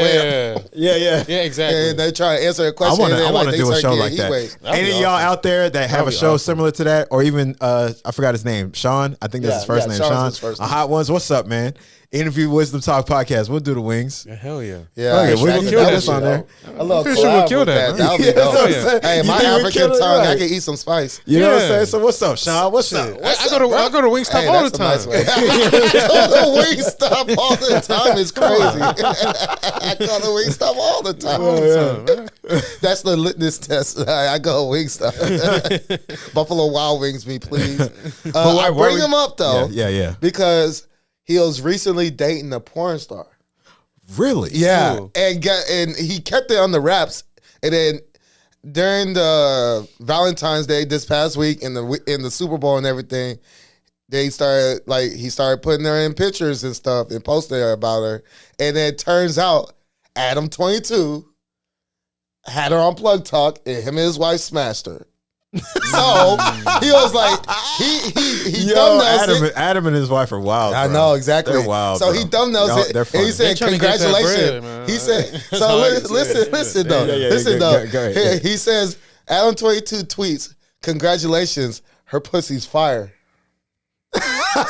wing. yeah, Yeah. yeah, exactly. And they try to answer a I question. want and to. I then, want to they do a start show getting like heat that. waves. That'd Any be of y'all awesome. out there that have a be show awesome. similar to that, or even I forgot his name, Sean. I think that's his first name, Sean's Sean. his first A name. hot ones. What's up, man? Interview Wisdom Talk podcast. We'll do the wings. Yeah, hell yeah. Yeah, Okay, we that will would kill be this on dope. A little Pretty sure we'll collab kill with that, That would be man. Yeah, that's what I'm dope. saying. Hey, You my think we African kill it? tongue, I Right. can eat some spice. You know what I'm Yeah. saying? So what's up, Sean? What's up? I go to Wingstop Hey, all the that's a time. nice way. I go to Wingstop all the time. It's crazy. I go to Wingstop all the time. All the time, man. That's the litmus test. I go to Wingstop. Buffalo Wild Wings, me please. why- I why bring we- him up though, Yeah. because he was recently dating a porn star. Really? Yeah, Ooh. and he kept it on the wraps, and then during the Valentine's Day this past week in the Super Bowl and everything, he started putting her in pictures and stuff and posting about her, and then it turns out Adam 22 had her on Plug Talk, and him and his wife smashed her. So he was like, he Yo, thumbnails it. Adam and his wife are wild. I bro. know exactly. They're wild. So bro. he thumbnails Y'all- it. They're And funny. he said, They tryna get that "Congratulations." bread, man. He said, That's "So all I can say. listen though, Yeah, listen go though." ahead. He says, "Adam 22 tweets, congratulations, her pussy's fire." 24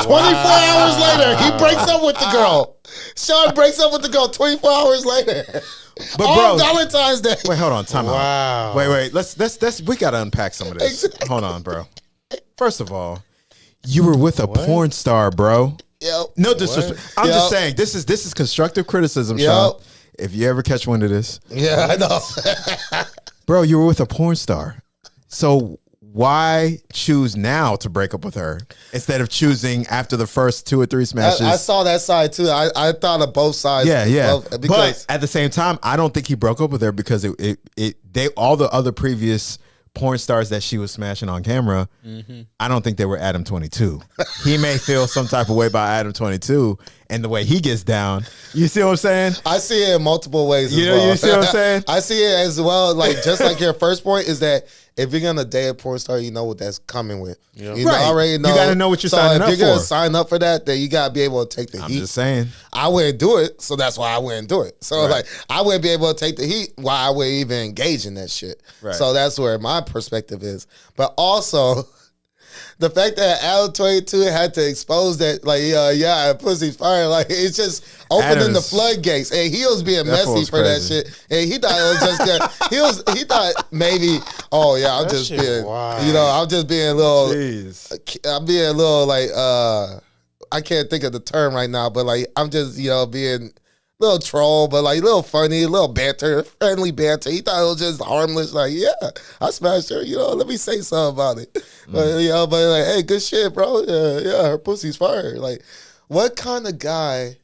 hours later, he breaks up with the girl. Sean breaks up with the girl 24 hours later. But on bro- Valentine's Day. Wait, hold on. Time out. Wow. Wait. Let's we gotta unpack some of this. Exactly. Hold on, bro. First of all, you were with a porn star, bro. Yep. No disrespect. I'm Yep. just saying this is constructive criticism, Yep. Sean. If you ever catch wind of this, Yeah, I know. bro, you were with a porn star. So why choose now to break up with her instead of choosing after the first 2 or 3 smashes? I saw that side too. I thought of both sides. Yeah. Because But at the same time, I don't think he broke up with her because they all the other previous porn stars that she was smashing on camera, I don't think they were Adam 22. He may feel some type of way about Adam 22 and the way he gets down. You see what I'm saying? I see it in multiple ways. You as know, well. you see what I'm saying? I see it as well. Like just like your first point is that if you're gonna date a porn star, you know what that's coming with. Yeah. You Right. already know. You gotta know what you're so signing up if you're gonna for. sign up for that, then you gotta be able to take the I'm heat. just saying. I wouldn't do it, so that's why I wouldn't do it. So like I wouldn't be able to take the heat why I would even engage in that shit. Right. So that's where my perspective is. But also the fact that Al 22 had to expose that, like, yeah, pussy's fire, like it's just opening Adam the is- floodgates. And he was being That messy fool's for that crazy. shit. And he thought it was just good. He thought maybe, oh yeah, I'm That just shit being, wild. you know, I'm just being a little. Jeez. I'm being a little like I can't think of the term right now, but like I'm just, you know, being little troll, but like little funny, little banter, friendly banter. He thought it was just harmless. Like, yeah, I smashed her. Let me say something about it. But like, hey, good shit, bro. Yeah, her pussy's fire. Like, what kind of guy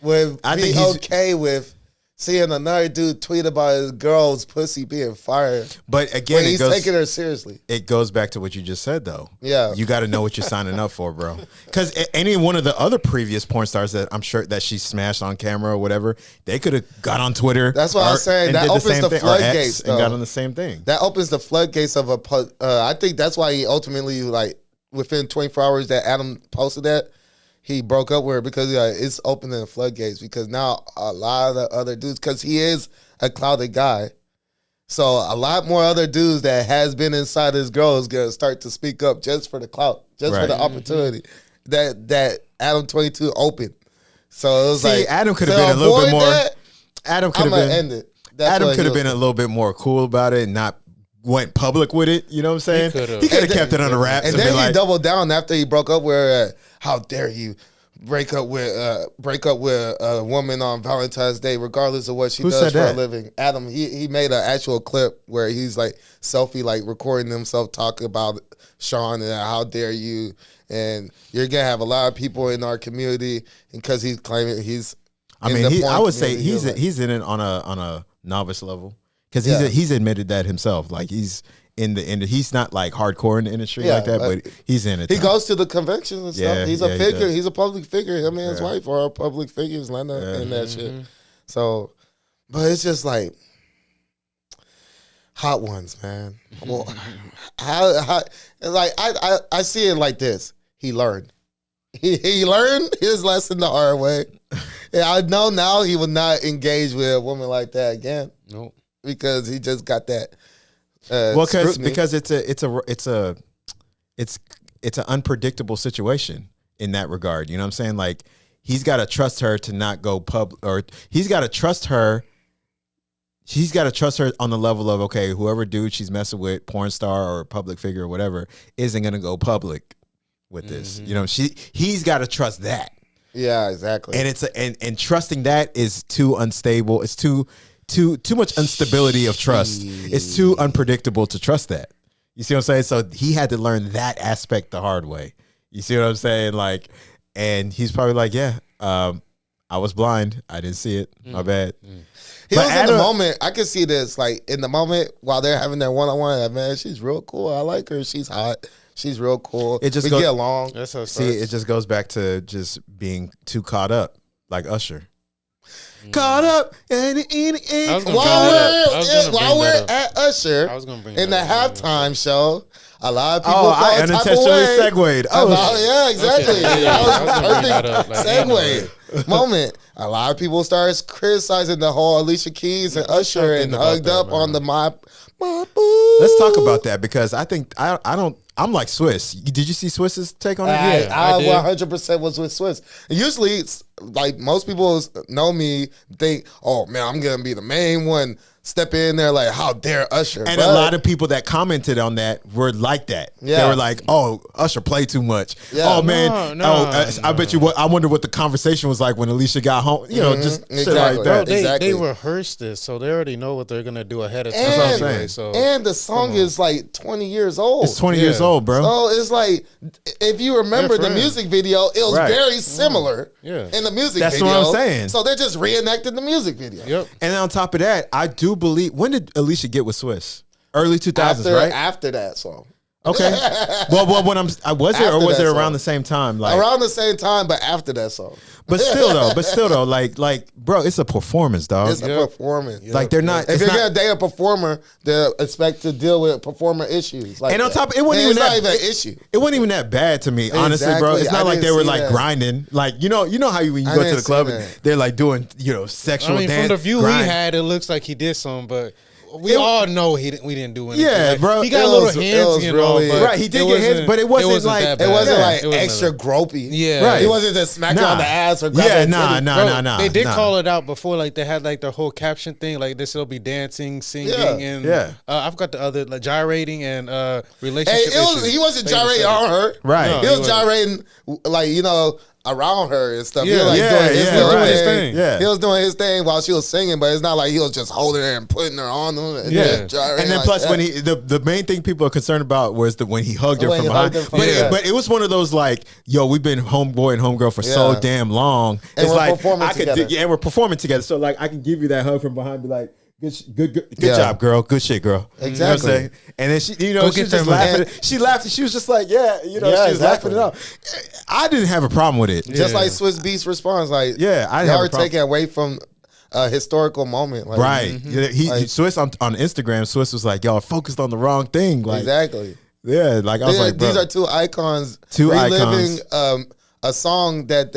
would be okay with seeing another dude tweet about his girl's pussy being fired? But again, when he's taking her seriously. It goes back to what you just said, though. Yeah. You got to know what you're signing up for, bro. Because any one of the other previous porn stars that I'm sure that she smashed on camera or whatever, they could have got on Twitter. That's what I'm saying. That opens the floodgates, and got on the same thing. That opens the floodgates of I think that's why he ultimately, like, within 24 hours that Adam posted that, he broke up with her because it's opening the floodgates because now a lot of the other dudes, because he is a clouded guy, so a lot more other dudes that has been inside his girl is going to start to speak up just for the clout, just for the opportunity that Adam 22 opened. So it was Adam could have been a little bit more. Adam could have been. End it. Adam could have been a little bit more cool about it and not went public with it. You know what I'm saying? He could have kept it under wraps. And then he doubled down after he broke up with her. How dare you break up with a woman on Valentine's Day, regardless of what she does for a living? Adam, he made an actual clip where he's like selfie, like recording himself talking about Sean and how dare you. And you're gonna have a lot of people in our community because he's claiming he's. I would say he's in it on a novice level. Because he's admitted that himself. Like, he's in the industry. He's not like hardcore in the industry like that, but he's in it. He goes to the conventions and stuff. Yeah, he's a figure. He's a public figure. Him and his wife are public figures, Lena, and that shit. So, but it's just like hot ones, man. Well, I see it like this. He learned. He learned his lesson the hard way. Yeah, I know now he will not engage with a woman like that again. Nope. Because he just got that. Because it's an unpredictable situation in that regard. You know what I'm saying? Like, he's got to trust her to not go public, or he's got to trust her. He's got to trust her on the level of, okay, whoever dude she's messing with, porn star or public figure or whatever, isn't gonna go public with this. You know, he's got to trust that. Yeah, exactly. And and trusting that is too unstable. It's too much instability of trust. It's too unpredictable to trust that. You see what I'm saying? So he had to learn that aspect the hard way. You see what I'm saying? Like, and he's probably like, yeah, I was blind. I didn't see it. My bad. He was in the moment. I can see this, like, in the moment while they're having their one-on-one. Like, man, she's real cool. I like her. She's hot. She's real cool. We get along. It just goes back to just being too caught up, like Usher. Caught up while we're at Usher in the halftime show. A lot of people I unintentionally segued. Yeah, exactly. That was perfect segue moment. A lot of people started criticizing the whole Alicia Keys and Usher and hugged up on the my boo. Let's talk about that because I think I'm like Swiss. Did you see Swiss's take on it? I 100% was with Swiss. And usually, it's like most people know me, think, oh man, I'm gonna be the main one. Step in there like, how dare Usher? And a lot of people that commented on that were like that. Yeah. They were like, oh, Usher played too much. Yeah. Oh, man. I bet you I wonder what the conversation was like when Alicia got home. You know, just shit like that. Bro, they rehearsed this, so they already know what they're going to do ahead of time. That's what I'm saying. So, and the song is like 20 years old. It's 20 years old, bro. So it's like, if you remember the music video, it was very similar in the music video. That's what I'm saying. So they're just reenacting the music video. Yep. And on top of that, I do believe, when did Alicia get with Swiss? Early 2000s, right? After that song. Okay. Well, when was it around the same time? Like around the same time, but after that song. But still though, like, bro, it's a performance, dog. It's a performance. Like they're not. If you're gonna date a performer, they expect to deal with performer issues. Like, and on top, it wasn't even not even an issue. It wasn't even that bad to me, honestly, bro. It's not like they were like grinding. Like you know how when you go to the club, and they're like doing sexual dance. From the view we had, it looks like he did some, but. We all know we didn't do anything. Yeah, bro. He got little hands, right. He did get hands, but it wasn't like extra gropey. Yeah, right. He wasn't just smacking on the ass or grabbing. Nah. They did call it out before, like they had like the whole caption thing, like this will be dancing, singing, and I forgot the other like gyrating and relationship. He wasn't gyrating on her. Right. He was gyrating like around her and stuff. Yeah. He was like doing his little doing his thing. thing. Yeah. He was doing his thing while she was singing, but it's not like he was just holding her and putting her on him. And Yeah. And then plus when he the main thing people are concerned about was when he hugged her When from he behind. hugged her from But behind. but it was one of those like, yo, we've been homeboy and homegirl for so Yeah. damn long. And It's we're like performing I could together. and we're performing together. So like I can give you that hug from behind, be like, good Yeah. job, girl. Good shit, girl. Exactly. You know what I'm saying? And then she, Go she get was just that money. laughing. She laughed. She was just like, yeah, Yeah, she was laughing exactly. it out. I didn't have a problem with it. just Yeah. like Swiss Beats responds, like Yeah, I didn't have y'all a are problem. taking away from a historical moment, like, Right. Yeah, Like- Swiss on Instagram, Swiss was like, y'all focused on the wrong thing. Like, exactly. yeah, like I was like, bro. These are two icons Two reliving icons. A song that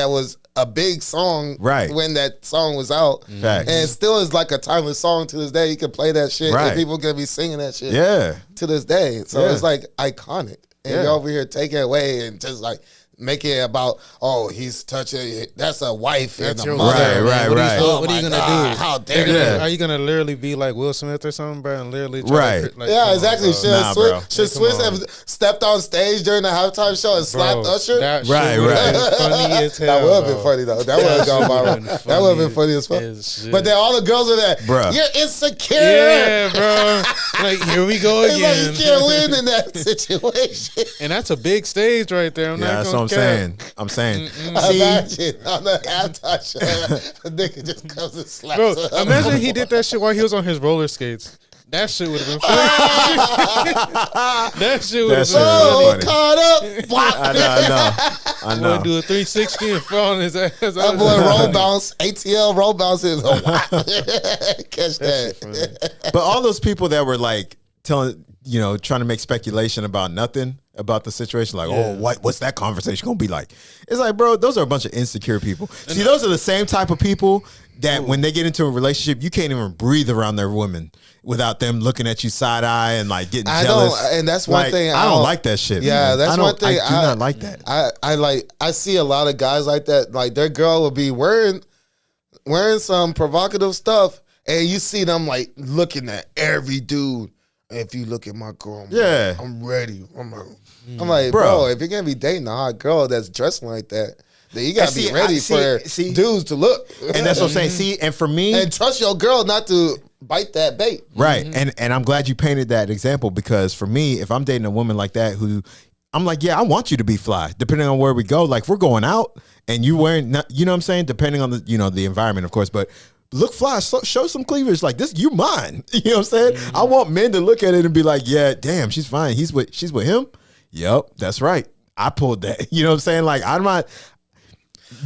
was a big song Right. when that song was out. Facts. And it still is like a timeless song to this day. You can play that shit Right. and people gonna be singing that shit Yeah. to this day. So Yeah. it's like iconic. And Yeah. you're over here taking it away and just like making it about, oh, he's touching, that's a wife That's and your a mother. Right, What right. What are my you gonna God, do? how They're dare gonna- you? Are you gonna literally be like Will Smith or something, bro? And literally try Right. to, like, Yeah, come on, exactly. bro. Should Nah, bro. Swiss Come have on. stepped on stage during the halftime show and slapped Bro, Usher? That shit Right, would've right. been funny as hell. That would have been bro. funny though. That would have gone shit viral. would've been That would have been funny funny as fuck. as shit. But then all the girls are there. Bruh. You're insecure. Yeah, bro. Like, here we go It's again. like you can't win in that situation. And that's a big stage right there. I'm Yeah, not that's gonna what I'm cap. saying. I'm saying. See, Imagine on the halftime show, a nigga just comes and slaps Bro, her. imagine he did that shit while he was on his roller skates. That shit would have been funny. That shit would have That been shit Oh, funny. caught up. Whop. I Boy, know. do a 360 and fall on his ass. That boy roll bounce, ATL roll bounce is a whop. Catch that. But all those people that were like telling, trying to make speculation about nothing about the situation, like, oh, what's that conversation gonna be like? It's like, bro, those are a bunch of insecure people. See, those are the same type of people that when they get into a relationship, you can't even breathe around their women without them looking at you side eye and like getting I jealous. don't, and that's one Like, thing I don't like that shit. Yeah, man. that's I don't- one thing. I do not like that. I see a lot of guys like that. Like their girl will be wearing some provocative stuff, and you see them like looking at every dude. If you look at my girl, Yeah. I'm ready. I'm like, bro, if you're gonna be dating a hot girl that's dressing like that, then you gotta And be see, ready I- for see- dudes to look. And that's what I'm saying. See, and for me, and trust your girl not to bite that bait. right. And I'm glad you painted that example, because for me, if I'm dating a woman like that who I'm like, yeah, I want you to be fly, depending on where we go. Like, if we're going out and you wearing, you know what I'm saying? Depending on the, the environment, of course, but look fly, show some cleavage. Like, this, you mine. You know what I'm saying? I want men to look at it and be like, yeah, damn, she's fine. She's with him. Yep, that's right. I pulled that. You know what I'm saying? Like, I'm not.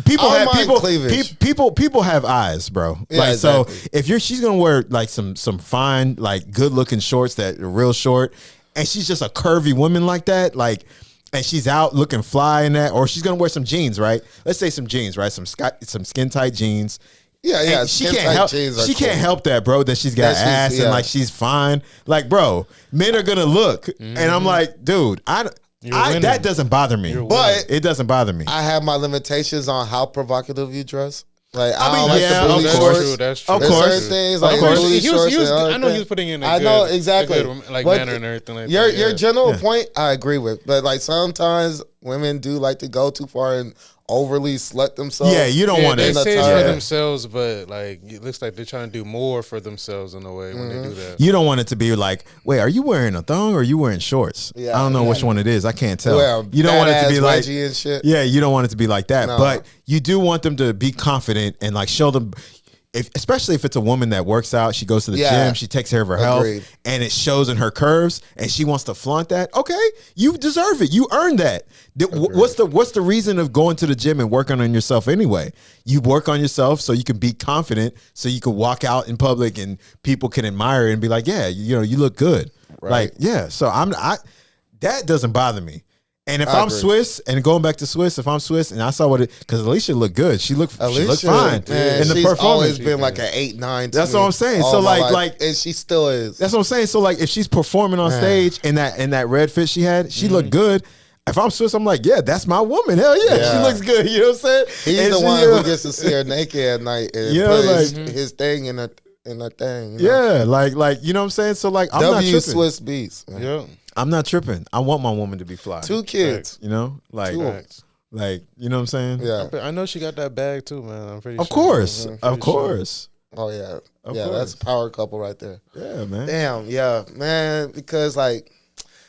People I have don't mind people, cleavage. people have eyes, bro. Yeah, Like, exactly. so if she's gonna wear like some fine, like good looking shorts that are real short, and she's just a curvy woman like that, like, and she's out looking fly in that, or she's gonna wear some jeans, right? Let's say some jeans, right? Some skin tight jeans. Yeah. And she skin can't tight help. jeans are She cool. can't help that, bro. That she's got That she's- ass and yeah. like she's fine. Like, bro, men are gonna look, and I'm like, dude, winning. that doesn't bother me. You're But It doesn't bother me. I have my limitations on how provocative you dress. Like I mean, don't like yeah, the booty of That's course. shorts. true. That's true. Of There's course. certain things Of like course. booty He was, shorts. and other I know he was things. putting in. I know exactly. a good, like But manner and everything like Your that. your yeah. general point, I agree with, but like sometimes women do like to go too far and overly slut themselves. Yeah, you don't want They to. say it's Yeah. for themselves, but like it looks like they're trying to do more for themselves in a way when they do that. You don't want it to be like, wait, are you wearing a thong or are you wearing shorts? Yeah. I don't know which one it is. I can't tell. Well, You don't want it to be like, wedgie and shit. yeah, you don't want it to be like that. No. But you do want them to be confident and like show them, especially if it's a woman that works out, she goes to the Yeah. gym, she takes care of her Agreed. health, and it shows in her curves, and she wants to flaunt that. Okay, you deserve it. You earned that. What's the reason of going to the gym and working on yourself anyway? You work on yourself so you can be confident, so you can walk out in public and people can admire it and be like, yeah, you look good. Right. Like, yeah. So that doesn't bother me. And if I I'm agree. Swiss, and going back to Swiss, if I'm Swiss, and I saw because Alicia looked good, she looked fine Man, in the she's performance. always been like an 8-9. to That's me what I'm saying. all So, my like- life. and she still is. That's what I'm saying. So like, if she's performing on stage in that red fit she had, she looked good. If I'm Swiss, I'm like, yeah, that's my woman. Hell yeah, Yeah. she looks good. You know what I'm saying? He's And the she, one who gets to see her naked at night and Yeah, put like- his thing in a thing. You know? yeah, like you know what I'm saying. So like, I'm not W tripping. Swiss Beats. Man. Yeah. I'm not tripping. I want my woman to be fly. 2 kids. You know, like Two. Facts. Like, you know what I'm saying? Yeah. I know she got that bag too, man. I'm pretty Of sure. course. I'm Of pretty sure. course. Oh yeah. Of Yeah, course. that's a power couple right there. Yeah, man. Damn, yeah, man. Because like,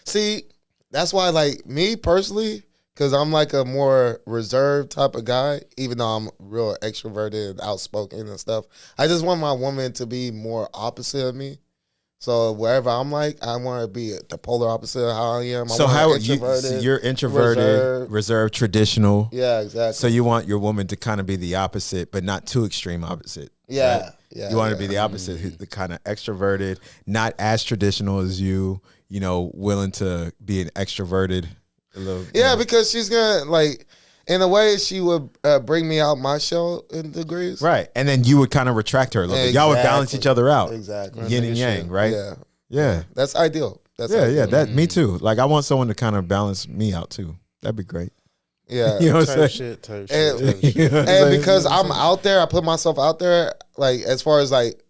see, that's why like me personally, because I'm like a more reserved type of guy, even though I'm real extroverted, outspoken and stuff. I just want my woman to be more opposite of me. So wherever I'm like, I want to be the polar opposite of how I am. So want how her you're introverted, reserved, traditional. Yeah, exactly. So you want your woman to kind of be the opposite, but not too extreme opposite. Yeah, right? yeah. You want her to yeah. be the opposite, the kind of extroverted, not as traditional as you. You know, willing to be an extroverted. A little, Yeah, because she's gonna like, in a way, she would bring me out my shell in degrees. right, and then you would kind of retract her a little bit. Y'all would balance each other out. Exactly. Yin and yang, right? Yeah. Yeah. That's ideal. That's Yeah, ideal. yeah. That me too. Like I want someone to kind of balance me out too. That'd be great. Yeah. You know what I'm Type saying? shit, type And- shit, type shit. You know what I'm And saying? because I'm out there, I put myself out there, like as far as like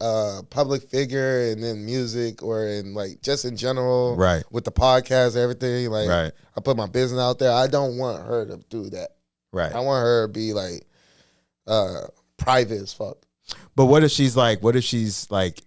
public figure and then music or in like just in general, Right. with the podcast and everything. Like Right. I put my business out there. I don't want her to do that. Right. I want her to be like private as fuck. But what if she's like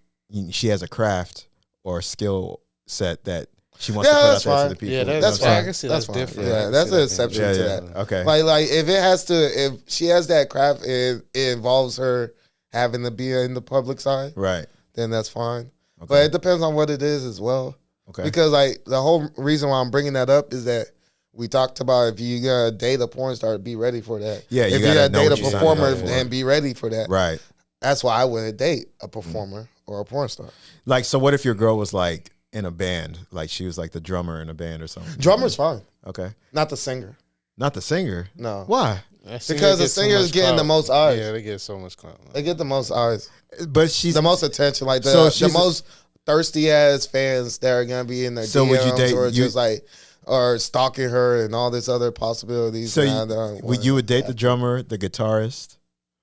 she has a craft or a skill set that she wants Yeah, to put out that's there to fine. the people? Yeah, That's I fine. can see That's that's fine. different. I Yeah, can that's see an that exception yeah, to yeah. that. Okay. Like if it has to, if she has that craft, it involves her having to be in the public side, right. then that's fine. Okay. But it depends on what it is as well. Okay. Because like the whole reason why I'm bringing that up is that we talked about if you gotta date a porn star, be ready for that. Yeah, you if you gotta gotta know date what a you're signing performer, up for. then be ready for that. Right. That's why I wouldn't date a performer or a porn star. Like, so what if your girl was like in a band? Like she was like the drummer in a band or something? Drummer's fine, Okay. not the singer. Not the singer. No, Why? That singer because the gets so singer's much getting the clout. most eyes. Yeah, they get so much clout. They get the most eyes, But she's the most attention, like So the she's- most thirsty ass fans that are gonna be in their So DMs would you date- or you- just like or stalking her and all this other possibilities. So Nah, nah, would you would date the drummer, the guitarist?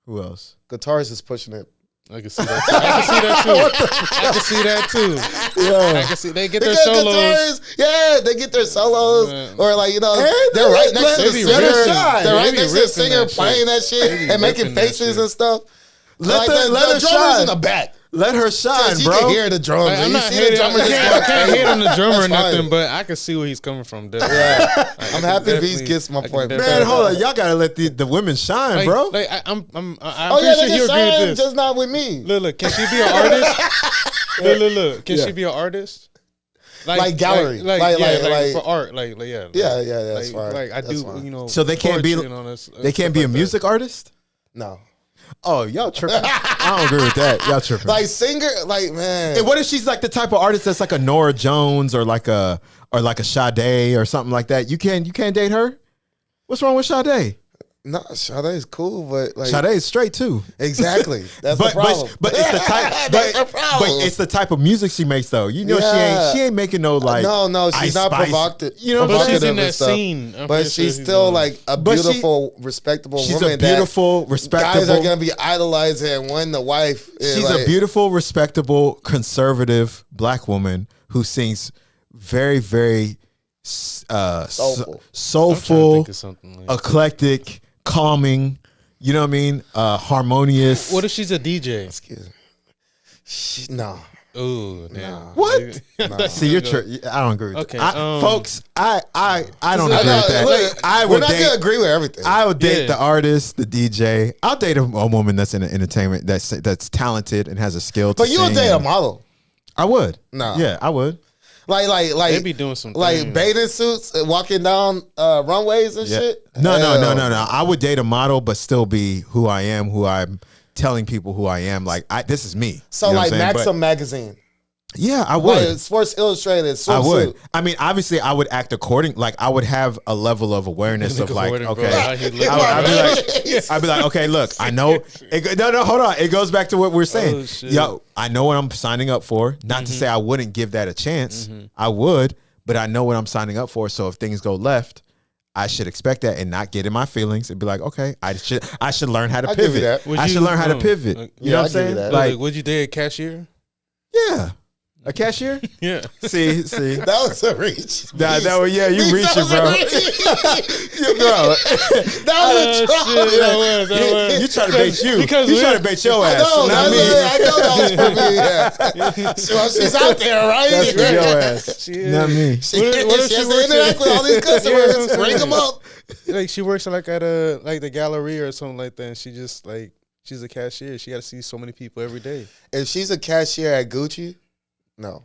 Who else? guitarist is pushing it. I can see that. Too. I can see that too. I can see that too. I can see they get their Because solos. guitarists, yeah, they get their solos, Yeah. or like they're they right let- next to let the it singer. shine. They're They right be next to the ripping singer that shit. playing that shit They be and making ripping that faces shit. and stuff. Let Like, the- let her drummer's shine. in the back. Let her shine, Because you bro. can hear the drums. Like, and I'm you not see the hating. drummer I just can't hate on the drummer or That's fine. nothing, but I can see where he's coming from. Definitely. Yeah, I'm happy definitely- Beast gets my I can point. definitely- Man, hold on. Y'all gotta let the women shine, Like, bro. Like I'm Oh pretty yeah, sure they he'll can agree with shine, this. just not with me. Look, can she be an artist? Look. Can Yeah. she be an artist? Like gallery. like for art, yeah. Yeah, that's fine. Like I That's do, fine. you know. So they can't be- poetry and all this, They can't stuff be a like that. music artist? No, Oh, y'all tripping. I don't agree with that. Y'all tripping. like singer, like man. And what if she's like the type of artist that's like a Nora Jones or like a Sade or something like that? You can't date her? What's wrong with Sade? No, Sade is cool, but like Sade is straight too. exactly. That's the problem. But it's the type That's but, the problem. but it's the type of music she makes though. You know Yeah. she ain't making no like no, she's Ice not Spice. provocative. You know what But I'm she's saying? in and that stuff. scene. I'm But pretty she's sure still in- like a But she- beautiful, respectable She's woman. a beautiful, that respectable. guys are gonna be idolizing, and when the wife is She's like, a beautiful, respectable, conservative black woman who sings very, very Soulful. I'm trying to soulful, think of something like eclectic, calming. You know what I mean? Harmonious. What if she's a DJ? Excuse me. No, Ooh, damn. What? no. See, you're I don't agree with Okay, that. Folks, I don't This is- agree with that. Look, I we're would not date. gonna agree with everything. I would date Yeah. the artist, the DJ. I'll date a woman that's in entertainment that's talented and has a skill. To but you would sing date a and- model, I would. No. Yeah, I would. like They be doing some like things. bathing suits, and walking down runways and Yeah. shit. No. Hell. I would date a model, but still be who I am, who I'm telling people who I am. Like, this is me. So You know what like I'm saying? But- Maxim magazine, yeah, I would. like Sports Illustrated, I would. swimsuit. I mean, obviously, I would act according. Like, I would have a level of awareness of like, Avoiding, bro. okay, How he look. I'd be like, okay, look, I know. No, hold on. It goes back to what we're saying. Oh, shit. Yo, I know what I'm signing up for. Not to say I wouldn't give that a chance. I would, but I know what I'm signing up for. So if things go left, I should expect that and not get in my feelings and be like, okay, I should learn how to I'll give you pivot. that. I should learn how to pivot. Yeah, You know what I'm I'll give you saying? that. Like, Like, would you date a cashier? yeah. A cashier? Yeah. See. That was a reach. That was, yeah, you reaching, bro. Bro. That was a try. That was. You trying to bait you. Because You trying to bait your ass. No, not me. I know that was for me. Yeah. So she's out there, right? That's for your ass. She is. Not me. She, What if she she has to works interact with all these customers. Yeah. Ring them up. Like she works like at a like the Galleria or something like that. And she just like she's a cashier. She got to see so many people every day. If she's a cashier at Gucci, no.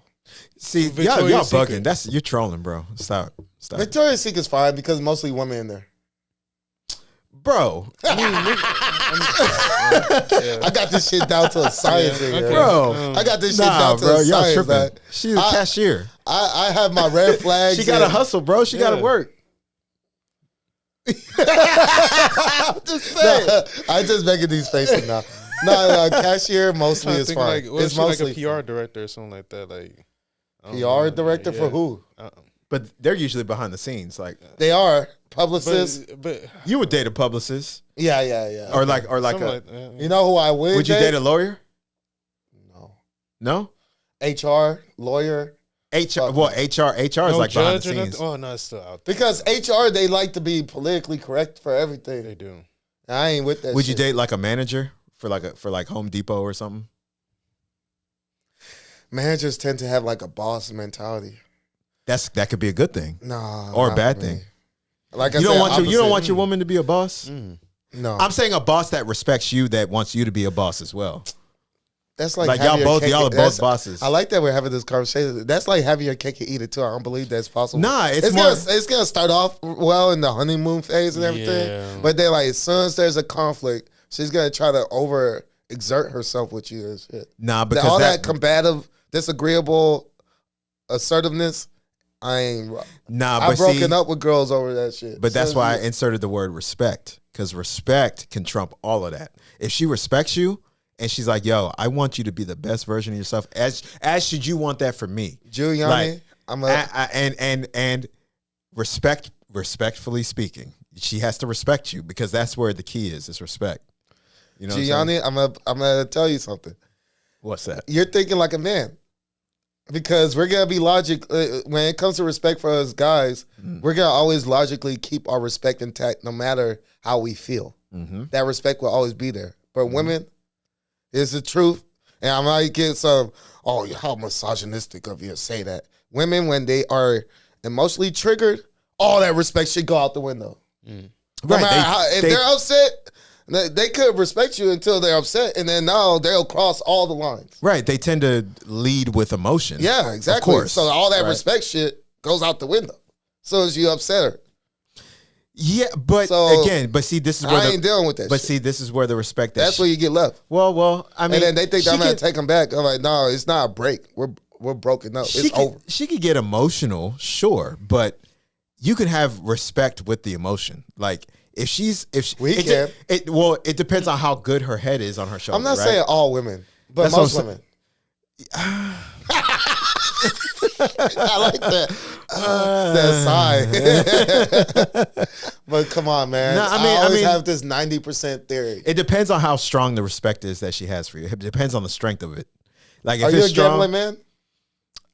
See, Victoria's y'all Secret. bugging. You're trolling, bro. Stop. Victoria's Secret's fine because mostly women in there. Bro. Yeah. I got this shit down to a science, Yeah, nigga. okay. Bro. I got this shit Nah, down to bro. a Y'all science. tripping. Like, She's a cashier. I have my red flags. She got to and- hustle, bro. She got to Yeah. work. I'm just saying. No, I just making these faces now. No, cashier mostly I is think fine. like what if It's she like mostly a PR director or something like that. Like I don't PR know. director for Yeah. who? But they're usually behind the scenes. Like, They are publicists. But you would date a publicist. Yeah. Or like something a. like that. You know who I would? Would you date a lawyer? No. No? HR lawyer. HR. Well, HR is No like behind the judge or nothing? scenes. Oh no, it's still out there. Because HR, they like to be politically correct for everything. They do. I ain't with that. Would you shit. date like a manager for like Home Depot or something? Managers tend to have like a boss mentality. That could be a good thing Nah, or a not bad me. thing. Like I You said, don't want you don't opposite. want your woman to be a boss. No, I'm saying a boss that respects you, that wants you to be a boss as well. that's like Like having your y'all cake are and- both that's- bosses. I like that we're having this conversation. That's like having your cake and eat it too. I don't believe that's possible. Nah, it's more- it's gonna start off well in the honeymoon phase and everything, Yeah. but then like as soon as there's a conflict, she's gonna try to over exert herself with you and shit. Nah, All because that combative, disagreeable assertiveness, I ain't. nah, I've but broken see, up with girls over that shit. but that's So, why I yeah. inserted the word respect, because respect can trump all of that. If she respects you and she's like, "Yo, I want you to be the best version of yourself," as should you want that from me, Giuliani, Like, I'm a. and respectfully speaking, she has to respect you, because that's where the key is respect. You know, what I'm saying? Giuliani, I'm gonna tell you something. What's that? You're thinking like a man, because we're gonna be logic when it comes to respect for us guys. We're gonna always logically keep our respect intact, no matter how we feel. Mm-hmm. That respect will always be there. But women, it's the truth, and I might get some. Oh, how misogynistic of you to say that. Women, when they are emotionally triggered, all that respect should go out the window. No Right, matter how, if they're upset, they could respect you until they're upset, and then now they'll cross all the lines. Right, they tend to lead with emotion. Yeah, exactly. Of course. So all that Right. respect shit goes out the window. So as you upset her, Yeah, but So, again, but see, this is where I ain't dealing with that. but shit. see, this is where the respect. That's where you get left. Well, I mean, And then they think she I'm gonna could- take them back. I'm like, no, it's not a break. We're broken up. It's over. She could get emotional, sure, but you can have respect with the emotion. Like if she, We it, can. It depends on how good her head is on her shoulder. I'm not right? saying all women, but That's what most I'm women. I like that. That sigh. But come on, man. No, I I mean- have this 90% theory. It depends on how strong the respect is that she has for you. It depends on the strength of it. Like if Are you it's a strong, gambling man?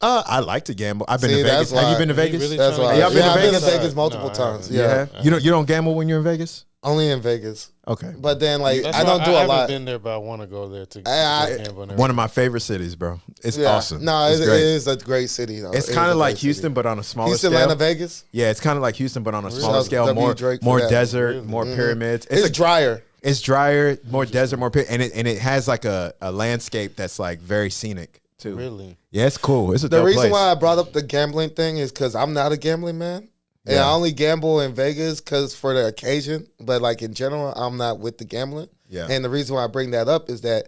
I like to gamble. I've been See, to Vegas. that's why- Have you been to He Vegas? really That's trying why. to Y'all get been to I've been to Vegas? Vegas multiple No, I times. haven't. Yeah. You don't gamble when you're in Vegas? Only in Vegas. Okay. But then, like, That's I why don't do I a haven't lot. been there, but I want to go there to I- gamble and One of my favorite cities, bro. It's Yeah. awesome. No, it's it great. is a great city. Though. It's It kind is of a like great Houston, city. but on a smaller Houston, scale. Atlanta, Vegas. Yeah, it's kind of like Houston, but on a smaller Shout out scale. W. More Drake for more that. desert, more pyramids. It's drier. It's drier, more desert, more and it has like a landscape that's like very scenic too. Really? Yeah, it's cool. It's a The dope reason place. why I brought up the gambling thing is because I'm not a gambling man. And Yeah. I only gamble in Vegas because for the occasion. But like in general, I'm not with the gambling. Yeah. And the reason why I bring that up is that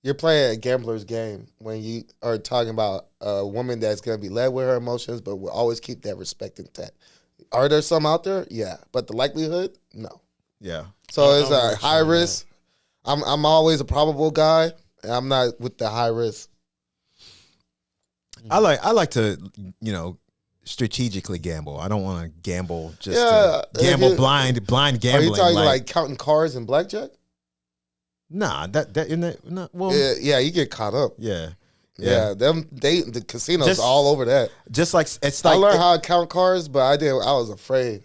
you're playing a gambler's game when you are talking about a woman that's going to be led with her emotions, but will always keep that respect intact. Are there some out there? Yeah. But the likelihood? No. Yeah. So it's I'm a with you high on risk. I'm always a probable guy. And I'm not with the high risk. I like to, strategically gamble. I don't want to gamble just Yeah, to gamble if you- blind Are gambling. you talking like counting cars and blackjack? nah, that isn't it? No, well, Yeah, you get caught up. yeah. Yeah, the casinos Just- all over that. Just like it's I like learned how to count cards, but I was afraid.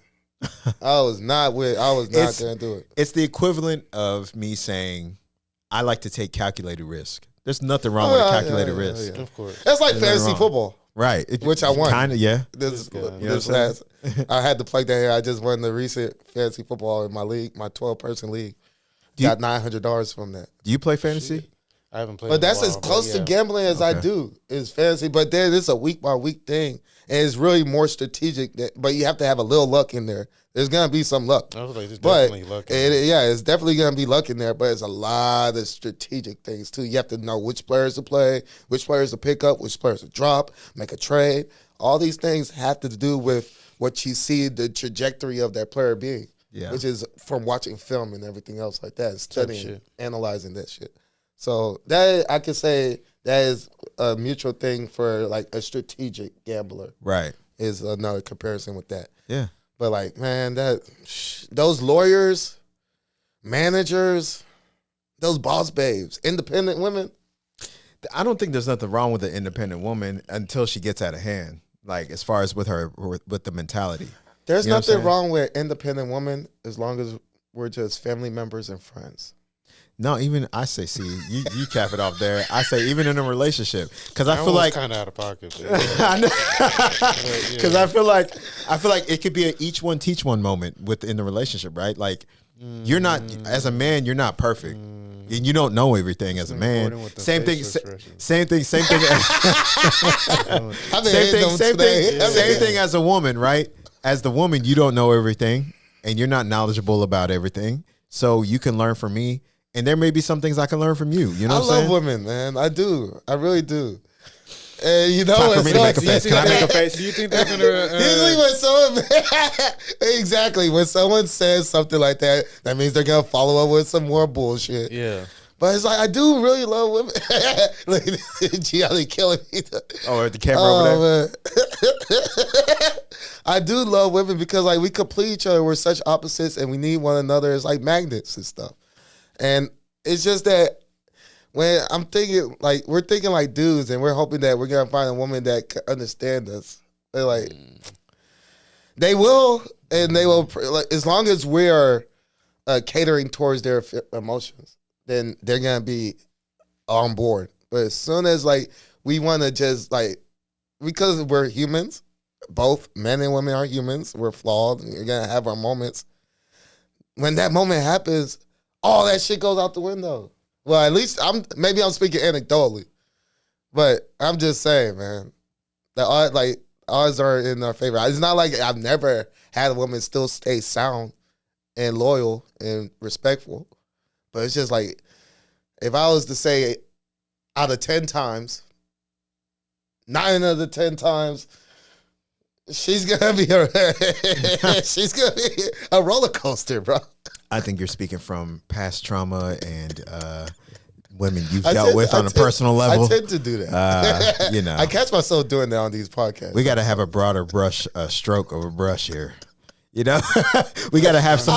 I was not gonna do it. it's the equivalent of me saying I like to take calculated risk. There's nothing wrong with a calculated risk. Of course. That's like There's nothing fantasy won. football, Right. which I won. Kind of, yeah. This good. You know this what I'm last, I had to plug that here. I just won the recent fantasy football in my league, my 12-person league. Got $900 from that. Do you play fantasy? I haven't played. But in a that's while, as close to yeah. gambling as I Okay. do is fantasy. But then it's a week by week thing, and it's really more strategic. But you have to have a little luck in there. There's gonna be some luck. I was like, there's But definitely luck in it. it's definitely gonna be luck in there. But it's a lot of strategic things too. You have to know which players to play, which players to pick up, which players to drop, make a trade. All these things have to do with what you see the trajectory of that player being. Yeah. Which is from watching film and everything else like that, studying, shit. analyzing that shit. So that I could say that is a mutual thing for like a strategic gambler Right. is another comparison with that. Yeah. But like, man, those lawyers, managers, those boss babes, independent women. I don't think there's nothing wrong with an independent woman until she gets out of hand. Like as far as with the mentality. There's You know what I'm nothing saying? wrong with independent women as long as we're just family members and friends. No, even I say, see, you cap it off there. I say even in a relationship, because I That feel was like kind of out of pocket. I know, because I feel like it could be a each one teach one moment within the relationship, right? Like you're not as a man, you're not perfect, and you don't know everything as a man. important with the Same thing, facial expression. same thing, same thing, I've been same hitting thing, them same today. thing, same thing as a woman, right? As the woman, you don't know everything, and you're not knowledgeable about everything, so you can learn from me. And there may be some things I can learn from you. You know I what I'm love saying? women, man. I do. I really do. And you know, Time for it's me to make a so- face. Can I make a face? Do you think they're gonna? Usually when someone exactly when someone says something like that, that means they're gonna follow up with some more bullshit. Yeah. But it's like I do really love women. Like Gianni killing me. Oh, the camera over there. Man. I do love women because like we complete each other. We're such opposites and we need one another. It's like magnets and stuff. And it's just that when I'm thinking like we're thinking like dudes and we're hoping that we're gonna find a woman that can understand us. They're like they will, and they will like as long as we are catering towards their emotions, then they're gonna be on board. But as soon as like we want to just like because we're humans, both men and women are humans. We're flawed. And we're gonna have our moments. When that moment happens, all that shit goes out the window. Well, at least I'm speaking anecdotally, but I'm just saying, man, the odds are in our favor. It's not like I've never had a woman still stay sound and loyal and respectful, but it's just like if I was to say out of 10 times, 9 of the 10 times, she's gonna be a roller coaster, bro. I think you're speaking from past trauma and women you've dealt with on a personal level. I tend to do that. You know, I catch myself doing that on these podcasts. we got to have a broader brush, stroke of a brush here. You know, we got to have some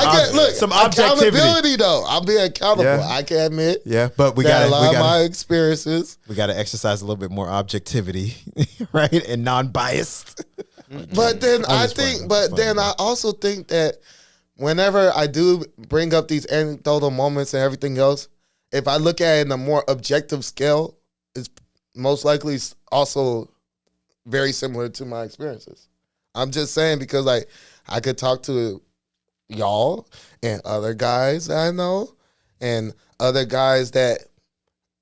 some objectivity. Accountability, though. I'm being accountable. Yeah. I can admit. Yeah, but we that got a lot of my to experiences. we got to exercise a little bit more objectivity, right, and non-biased. But then I just playing. think, I'm but just playing, then I also think that whenever I do bring up these anecdotal moments and everything else, if I look at it in a more objective scale, it's most likely also very similar to my experiences. I'm just saying because like I could talk to y'all and other guys that I know and other guys that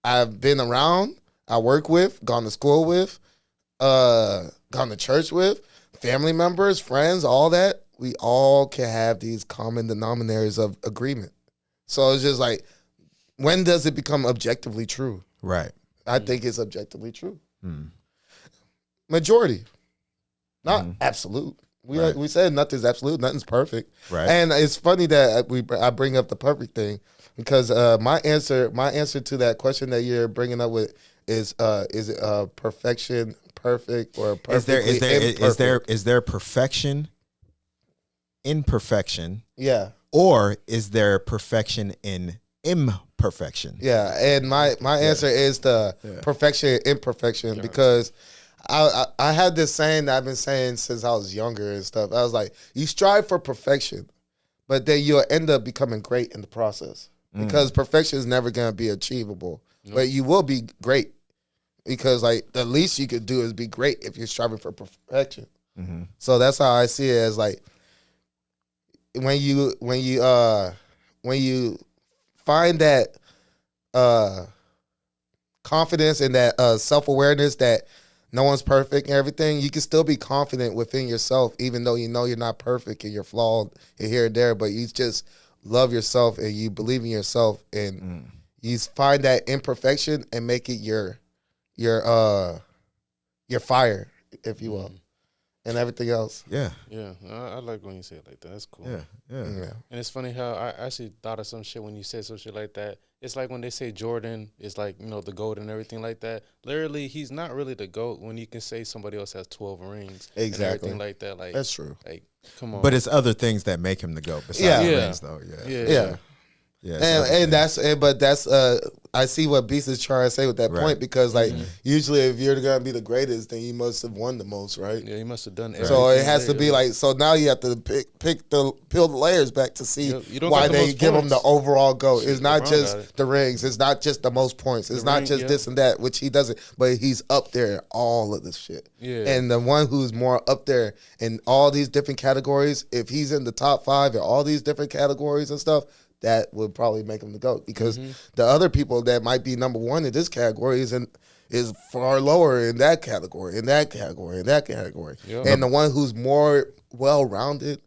I've been around, I work with, gone to school with, gone to church with, family members, friends, all that. We all can have these common denominators of agreement. So it's just like, when does it become objectively true? Right. I think it's objectively true. Majority, not absolute. We said nothing's absolute, nothing's perfect. Right. And it's funny that I bring up the perfect thing because my answer to that question that you're bringing up with is it perfection, perfect, or perfectly imperfect? Is there perfection, imperfection, Yeah. or is there perfection in imperfection? perfection. Yeah, and my answer is the perfection and imperfection because I had this saying that I've been saying since I was younger and stuff. I was like, you strive for perfection, but then you'll end up becoming great in the process because perfection is never going to be achievable, but you will be great because like the least you could do is be great if you're striving for perfection. So that's how I see it as like when you find that confidence and that self-awareness that no one's perfect and everything, you can still be confident within yourself, even though you know you're not perfect and you're flawed and here and there, but you just love yourself and you believe in yourself and you find that imperfection and make it your fire, if you will, and everything else. Yeah, I like when you say it like that. That's cool. Yeah. And it's funny how I actually thought of some shit when you said some shit like that. It's like when they say Jordan is like, the GOAT and everything like that. Literally, he's not really the GOAT when you can say somebody else has 12 rings. Exactly. And everything like that. Like, That's true. Like, come on. But it's other things that make him the GOAT besides the rings, though. Yeah. I see what Beast is trying to say with that point because like usually if you're gonna be the greatest, then you must have won the most, right? Yeah, you must have done everything. So it has to be like, so now you have to peel the layers back to see why they give him the overall GOAT. It's not just the rings. It's not just the most points. It's not just this and that, which he doesn't, but he's up there in all of this shit. Yeah. And the one who's more up there in all these different categories, if he's in the top 5 in all these different categories and stuff, that would probably make him the GOAT because the other people that might be number 1 in this category is far lower in that category, in that category, in that category. Yep. And the one who's more well-rounded,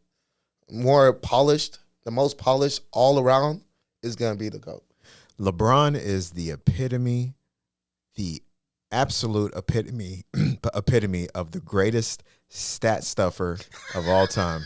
more polished, the most polished all around is going to be the GOAT. LeBron is the epitome, the absolute epitome of the greatest stat stuffer of all time.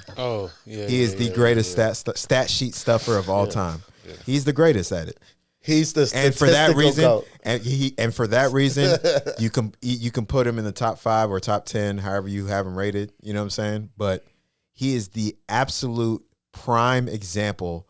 He is the greatest stat sheet stuffer of all time. Yeah. He's the greatest at it. He's the and for that reason, GOAT. and for that reason, you can put him in the top 5 or top 10, however you have him rated. You know what I'm saying? But he is the absolute prime example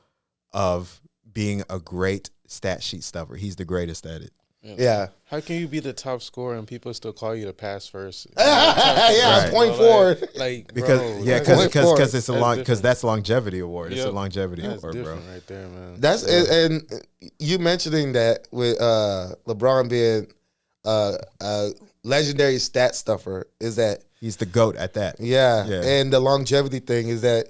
of being a great stat sheet stuffer. He's the greatest at it. Yeah. How can you be the top scorer and people still call you the pass first? Point forward. Like because it's a long because that's a longevity award. It's a longevity award, bro. Right there, man. That's and you mentioning that with LeBron being a legendary stat stuffer is that he's the GOAT at that. Yeah. And the longevity thing is that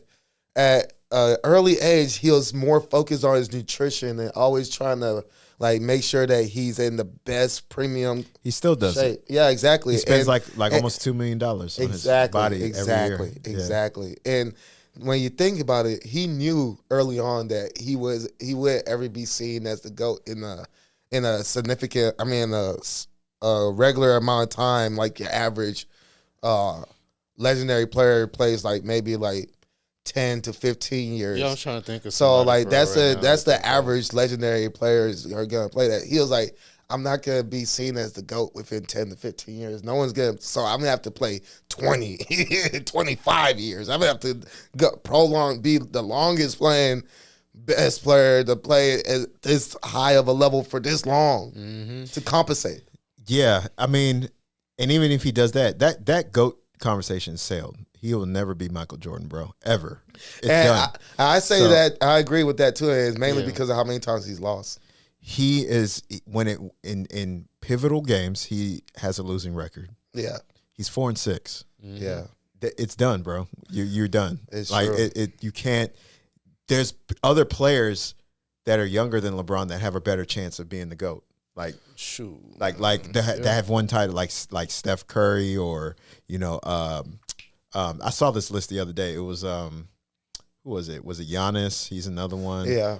at early age he was more focused on his nutrition and always trying to like make sure that he's in the best premium. He still does shape. it. Yeah, exactly. He spends like almost $2 million on his body every year. Exactly. And when you think about it, he knew early on that he would ever be seen as the GOAT in a significant. I mean, a regular amount of time, like your average legendary player plays like maybe like 10 to 15 years. Yeah, I'm trying to think of so like that's the average legendary players are gonna play that. He was like, I'm not gonna be seen as the GOAT within 10 to 15 years. No one's gonna. So I'm gonna have to play 20, 25 years. I'm gonna have to be the longest playing best player to play at this high of a level for this long to compensate. Yeah, I mean, and even if he does that GOAT conversation sailed. He will never be Michael Jordan, bro. Ever. It's done. I say that I agree with that too. And it's mainly because of how many times he's lost. He is in pivotal games. He has a losing record. Yeah, he's 4-6. Yeah, it's done, bro. You're done. It's like true. You can't. There's other players that are younger than LeBron that have a better chance of being the GOAT. Like that have one title, like Steph Curry or I saw this list the other day. It was who was it? Was it Giannis? He's another one. Yeah.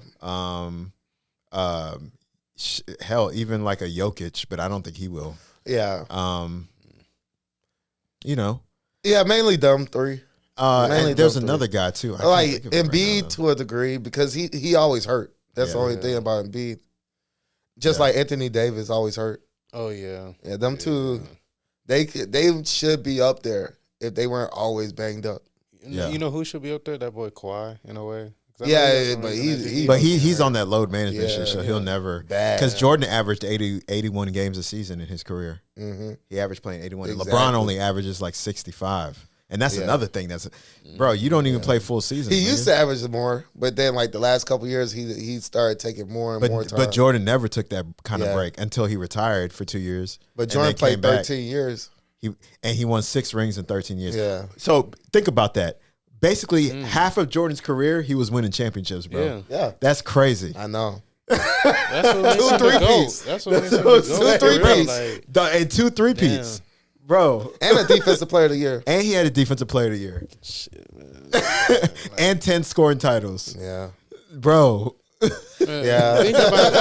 Hell, even like a Jokic, but I don't think he will. Yeah. Yeah, mainly them 3. And there's another guy too. Like Embiid to a degree because he always hurt. That's the only thing about Embiid. Just like Anthony Davis always hurt. Oh yeah. Yeah, them two, they should be up there if they weren't always banged up. You know who should be up there? That boy Kawhi, in a way. Yeah, but he's on that load management shit, so he'll never. Bad. Because Jordan averaged 81 games a season in his career. Mm-hmm. He averaged playing 81. Exactly. LeBron only averages like 65. And that's another thing. Bro, you don't even play full season. He used to average more, but then like the last couple years, he started taking more and more time. But Jordan never took that kind of break until he retired for 2 years. But Jordan played 13 years. He won 6 rings in 13 years. Yeah. So think about that. Basically, half of Jordan's career, he was winning championships, bro. Yeah. That's crazy. I know. That's what makes him the GOAT. That's what makes him the GOAT. And 2 3-peats. Bro. And a defensive player of the year. And he had a defensive player of the year. Shit, man. And 10 scoring titles. Yeah. Bro. Yeah. Think about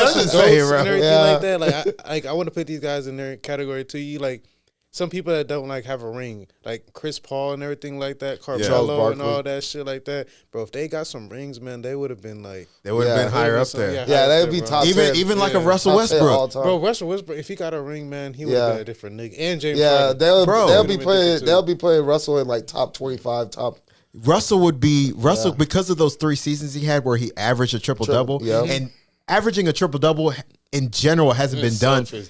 some goats and everything like that. I want to put these guys in their category too. You like some people that don't like have a ring, like Chris Paul and everything like that, Carmelo and all that shit like that. Bro, if they got some rings, man, they would have been like higher up there. Yeah, they would be top 10. Even like a Russell Westbrook. Bro, Russell Westbrook, if he got a ring, man, he would have been a different nigga. And James Harden. They'll be putting Russell in like top 25, top. Russell would be because of those 3 seasons he had where he averaged a triple double, and averaging a triple double in general hasn't been done since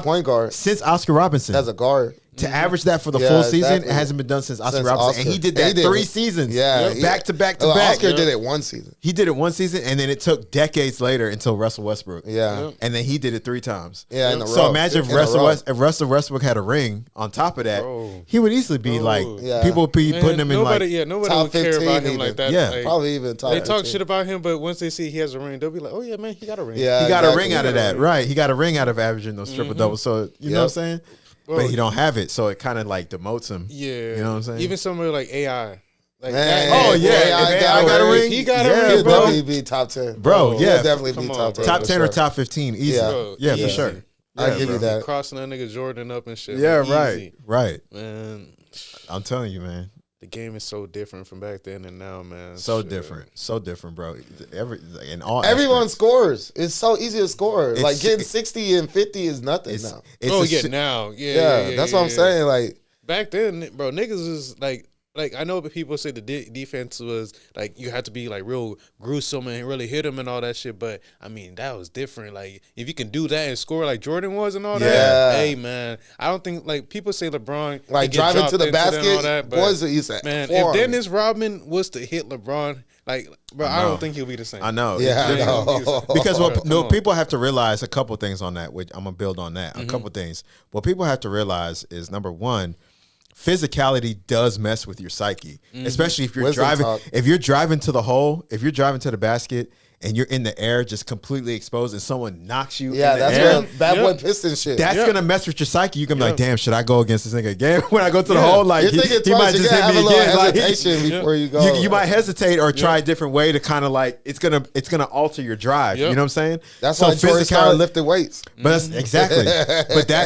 point guard. Since Oscar Robinson as a guard. To average that for the full season, it hasn't been done since Oscar Robinson. And he did that 3 seasons. Yeah. Back to back to back. Oscar did it 1 season. He did it 1 season, and then it took decades later until Russell Westbrook. Yeah. And then he did it 3 times. Yeah, in a row. So imagine if Russell Westbrook had a ring on top of that, he would easily be people would be putting him in nobody would care about him like that. Yeah. Like, probably even top They 15. talk shit about him, but once they see he has a ring, they'll be like, oh yeah, man, he got a ring. Yeah, he got a ring out of that. Right. He got a ring out of averaging those triple doubles. So you know what I'm saying? But he don't have it, so it kind of like demotes him. Yeah, you know what I'm saying. Even somewhere like AI, like AI got a ring. He got a ring, He'll bro. definitely be top 10, bro. Yeah, he'll definitely be top 10, top 10 for or sure. top 15, easy. Yeah, for sure. I give you that. Crossing that nigga Jordan up and shit. Yeah, man, right. Man, I'm telling you, man. the game is so different from back then and now, man. So different, bro. Everyone scores. It's so easy to score. Like getting 60 and 50 is nothing now. Now, that's what I'm saying. Like back then, bro, niggas was like I know people say the defense was like you had to be like real gruesome and really hit him and all that shit, but I mean that was different. Like if you can do that and score like Jordan was and all that, hey man, I don't think like people say LeBron like driving to the basket. And all that, but, boys, he said, man, if Dennis Rodman was to hit LeBron, like bro, I don't think he'll be the same. I know, I know. Because people have to realize a couple things on that. Which I'm gonna build on that. A couple things. What people have to realize is number one. Physicality does mess with your psyche, especially if you're driving. If you're driving to the hole, if you're driving to the basket, and you're in the air just completely exposed and someone knocks you in the air. Bad boy piston shit. That's going to mess with your psyche. You're going to be like, damn, should I go against this nigga again? When I go to the hole, like, he might just hit me again. Like, before you go. You might hesitate or try a different way to kind of like, it's gonna alter your drive. You know what I'm saying? That's why Jordan started lifting weights. But that's exactly.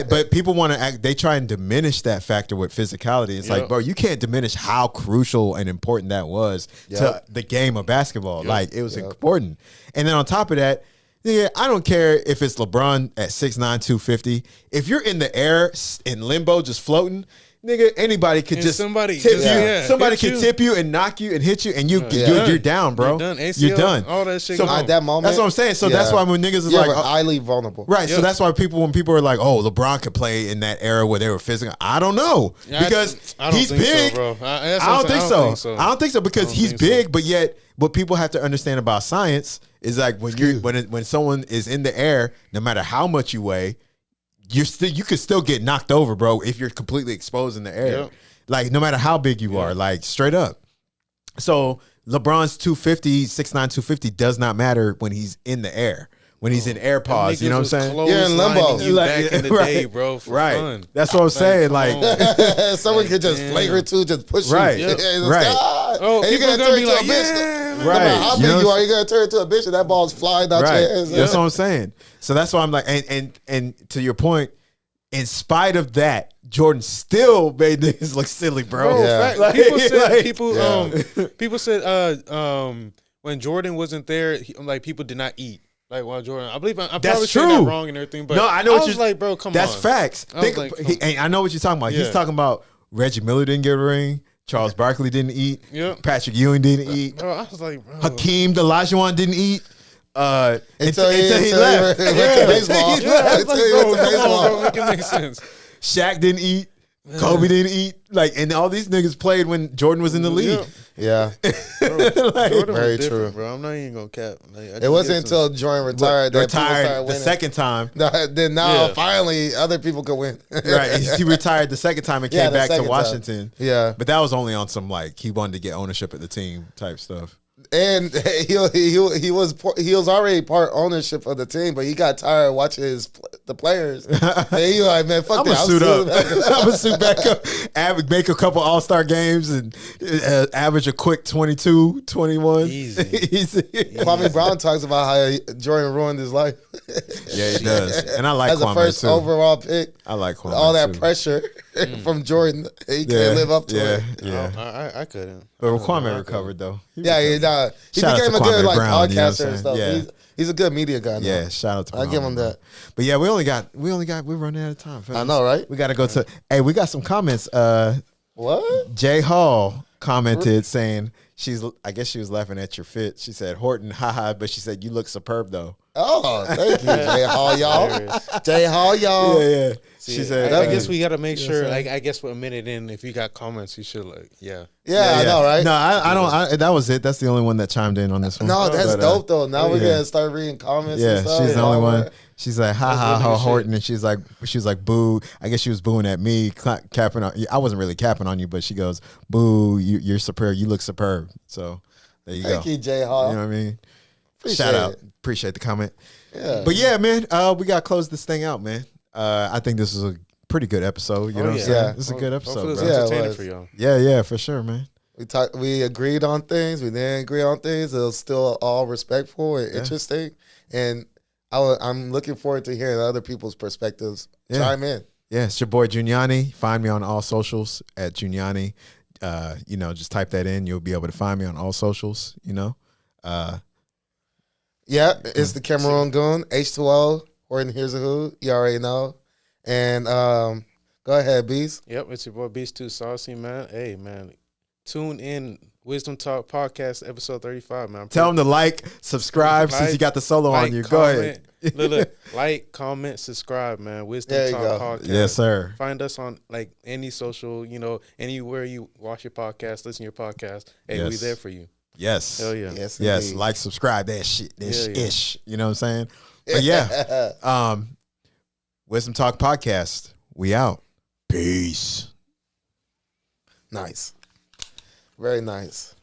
But people want to act, they try and diminish that factor with physicality. It's like, bro, you can't diminish how crucial and important that was to the game of basketball. Like, it was important. And then on top of that, I don't care if it's LeBron at 6'9", 250. If you're in the air in limbo just floating, nigga, anybody could just somebody tip you. Somebody can tip you and knock you and hit you, and you're down, bro. You're done. ACL, you're done. All that shit. So at that moment, that's what I'm saying. So that's why when niggas is like highly vulnerable, right? So that's why when people are like, oh, LeBron could play in that era where they were physical. I don't know because he's big. So, bro. I don't think so. I don't think so because he's big, but yet what people have to understand about science is like when someone is in the air, no matter how much you weigh. You could still get knocked over, bro, if you're completely exposed in the air. Yep. Like, no matter how big you are, like, straight up. So, LeBron's 250, 6'9", 250 does not matter when he's in the air. When he's in air pause, you know what I'm saying? You're in limbo. You back in the day, bro, for fun. That's what I'm saying. Like, someone could just flagrant to just push you. Right. Oh, and people are going to be like, yeah. Right. No matter how big you are, you're going to turn into a bitch and that ball's flying out your hands. That's what I'm saying. So that's why I'm like, and to your point, in spite of that, Jordan still made niggas look silly, bro. Like, people said when Jordan wasn't there, people did not eat. Like while Jordan, I'm probably saying that wrong and everything, but no, I know what you're like, bro, come on. That's facts. I know what you're talking about. He's talking about Reggie Miller didn't get a ring. Charles Barkley didn't eat. Yep. Patrick Ewing didn't eat. Bro, I was like, bro. Hakeem Olajuwon didn't eat. Until he left. went to baseball. Yeah, I was Until he like, went to bro, come on, baseball. bro, make it make sense. Shaq didn't eat. Kobe didn't eat. Like, and all these niggas played when Jordan was in the league. Yeah, Bro, Like, Jordan was very different, true. bro. I'm not even gonna cap. Like, it wasn't until Jordan retired that people started Retired the winning. second time. Then now Yeah. finally other people could win. Right. He retired the second time and Yeah, came the back to second time. Washington. Yeah, But that was only on some like he wanted to get ownership of the team type stuff. and he was already part ownership of the team, but he got tired of watching the players. And he like, man, fuck I'm that. gonna suit up. I'm gonna suit back up. Make a couple All-Star games and average a quick 22, 21. Easy. Easy. Kwame Brown talks about how Jordan ruined his life. Yeah, he does. And I like As a Kwame first too. overall pick. I like Kwame All that too. pressure from Jordan, he couldn't live up to yeah, it. Yeah. I couldn't. But Kwame recovered though. He Yeah, recovered. he Shout out became to a good Kwame like Brown, you know what I'm podcaster and saying? stuff. Yeah. He's a good media guy now. Yeah, shout out to I give Kwame, him bro. that. But yeah, we're running out of time. fellas. I know, right? We got to go to. Hey, we got some comments. What? Jay Hall commented saying I guess she was laughing at your fit. She said Horton, haha, but she said you look superb though. Oh, thank you, Jay Hall, y'all. Jay Hall, y'all. Yeah. See, She said, I guess we got to make you know sure. what I'm Like, I guess for a minute in, if you got comments, you should like, yeah. Yeah, I know, right? No, I don't. That was it. That's the only one that chimed in on this one. No, that's But, dope though. Now we're yeah. gonna start reading comments. Yeah, and stuff. she's the only one. Right. She's like, ha That's ha really ha, good Horton, and she was like, boo. I guess she was booing at me, capping on. I wasn't really capping on you, but she goes, boo, you're superb. You look superb. So there you go. Thank you, Jay Hall. You know what I mean? Appreciate Shout out, it. appreciate the comment. Yeah. But yeah, man, we got to close this thing out, man. I think this is a pretty good episode. You know what I'm yeah. saying? Yeah. This is a good episode, Hopefully, it's bro. Yeah, it entertaining was. for y'all. Yeah, for sure, man. We agreed on things. We didn't agree on things. It was still all respectful and interesting. And I'm looking forward to hearing other people's perspectives. Yeah. Chime in. Yeah, it's your boy Juniani. Find me on all socials at Juniani. Just type that in. You'll be able to find me on all socials. Yeah, it's the Cameroon Goon, H2O, Horton Here's a Who. You already know. And go ahead, Beast. Yep, it's your boy Beast Too Saucy, man. Hey, man, tune in Wisdom Talk Podcast episode 35, man. Tell them to like, subscribe since you got the solo on you. Go ahead. Look, like, comment, subscribe, man. Wisdom There you Talk go. Podcast. Yes, sir. Find us on like any social, anywhere you watch your podcast, listen to your podcast. Hey, we Yes. there for you. Yes. Hell yeah. Yes, Yes. indeed. Like, subscribe. That shit. That Yeah, yeah. ish. You know what I'm saying? But yeah. Wisdom Talk Podcast. We out. Peace. Nice. Very nice.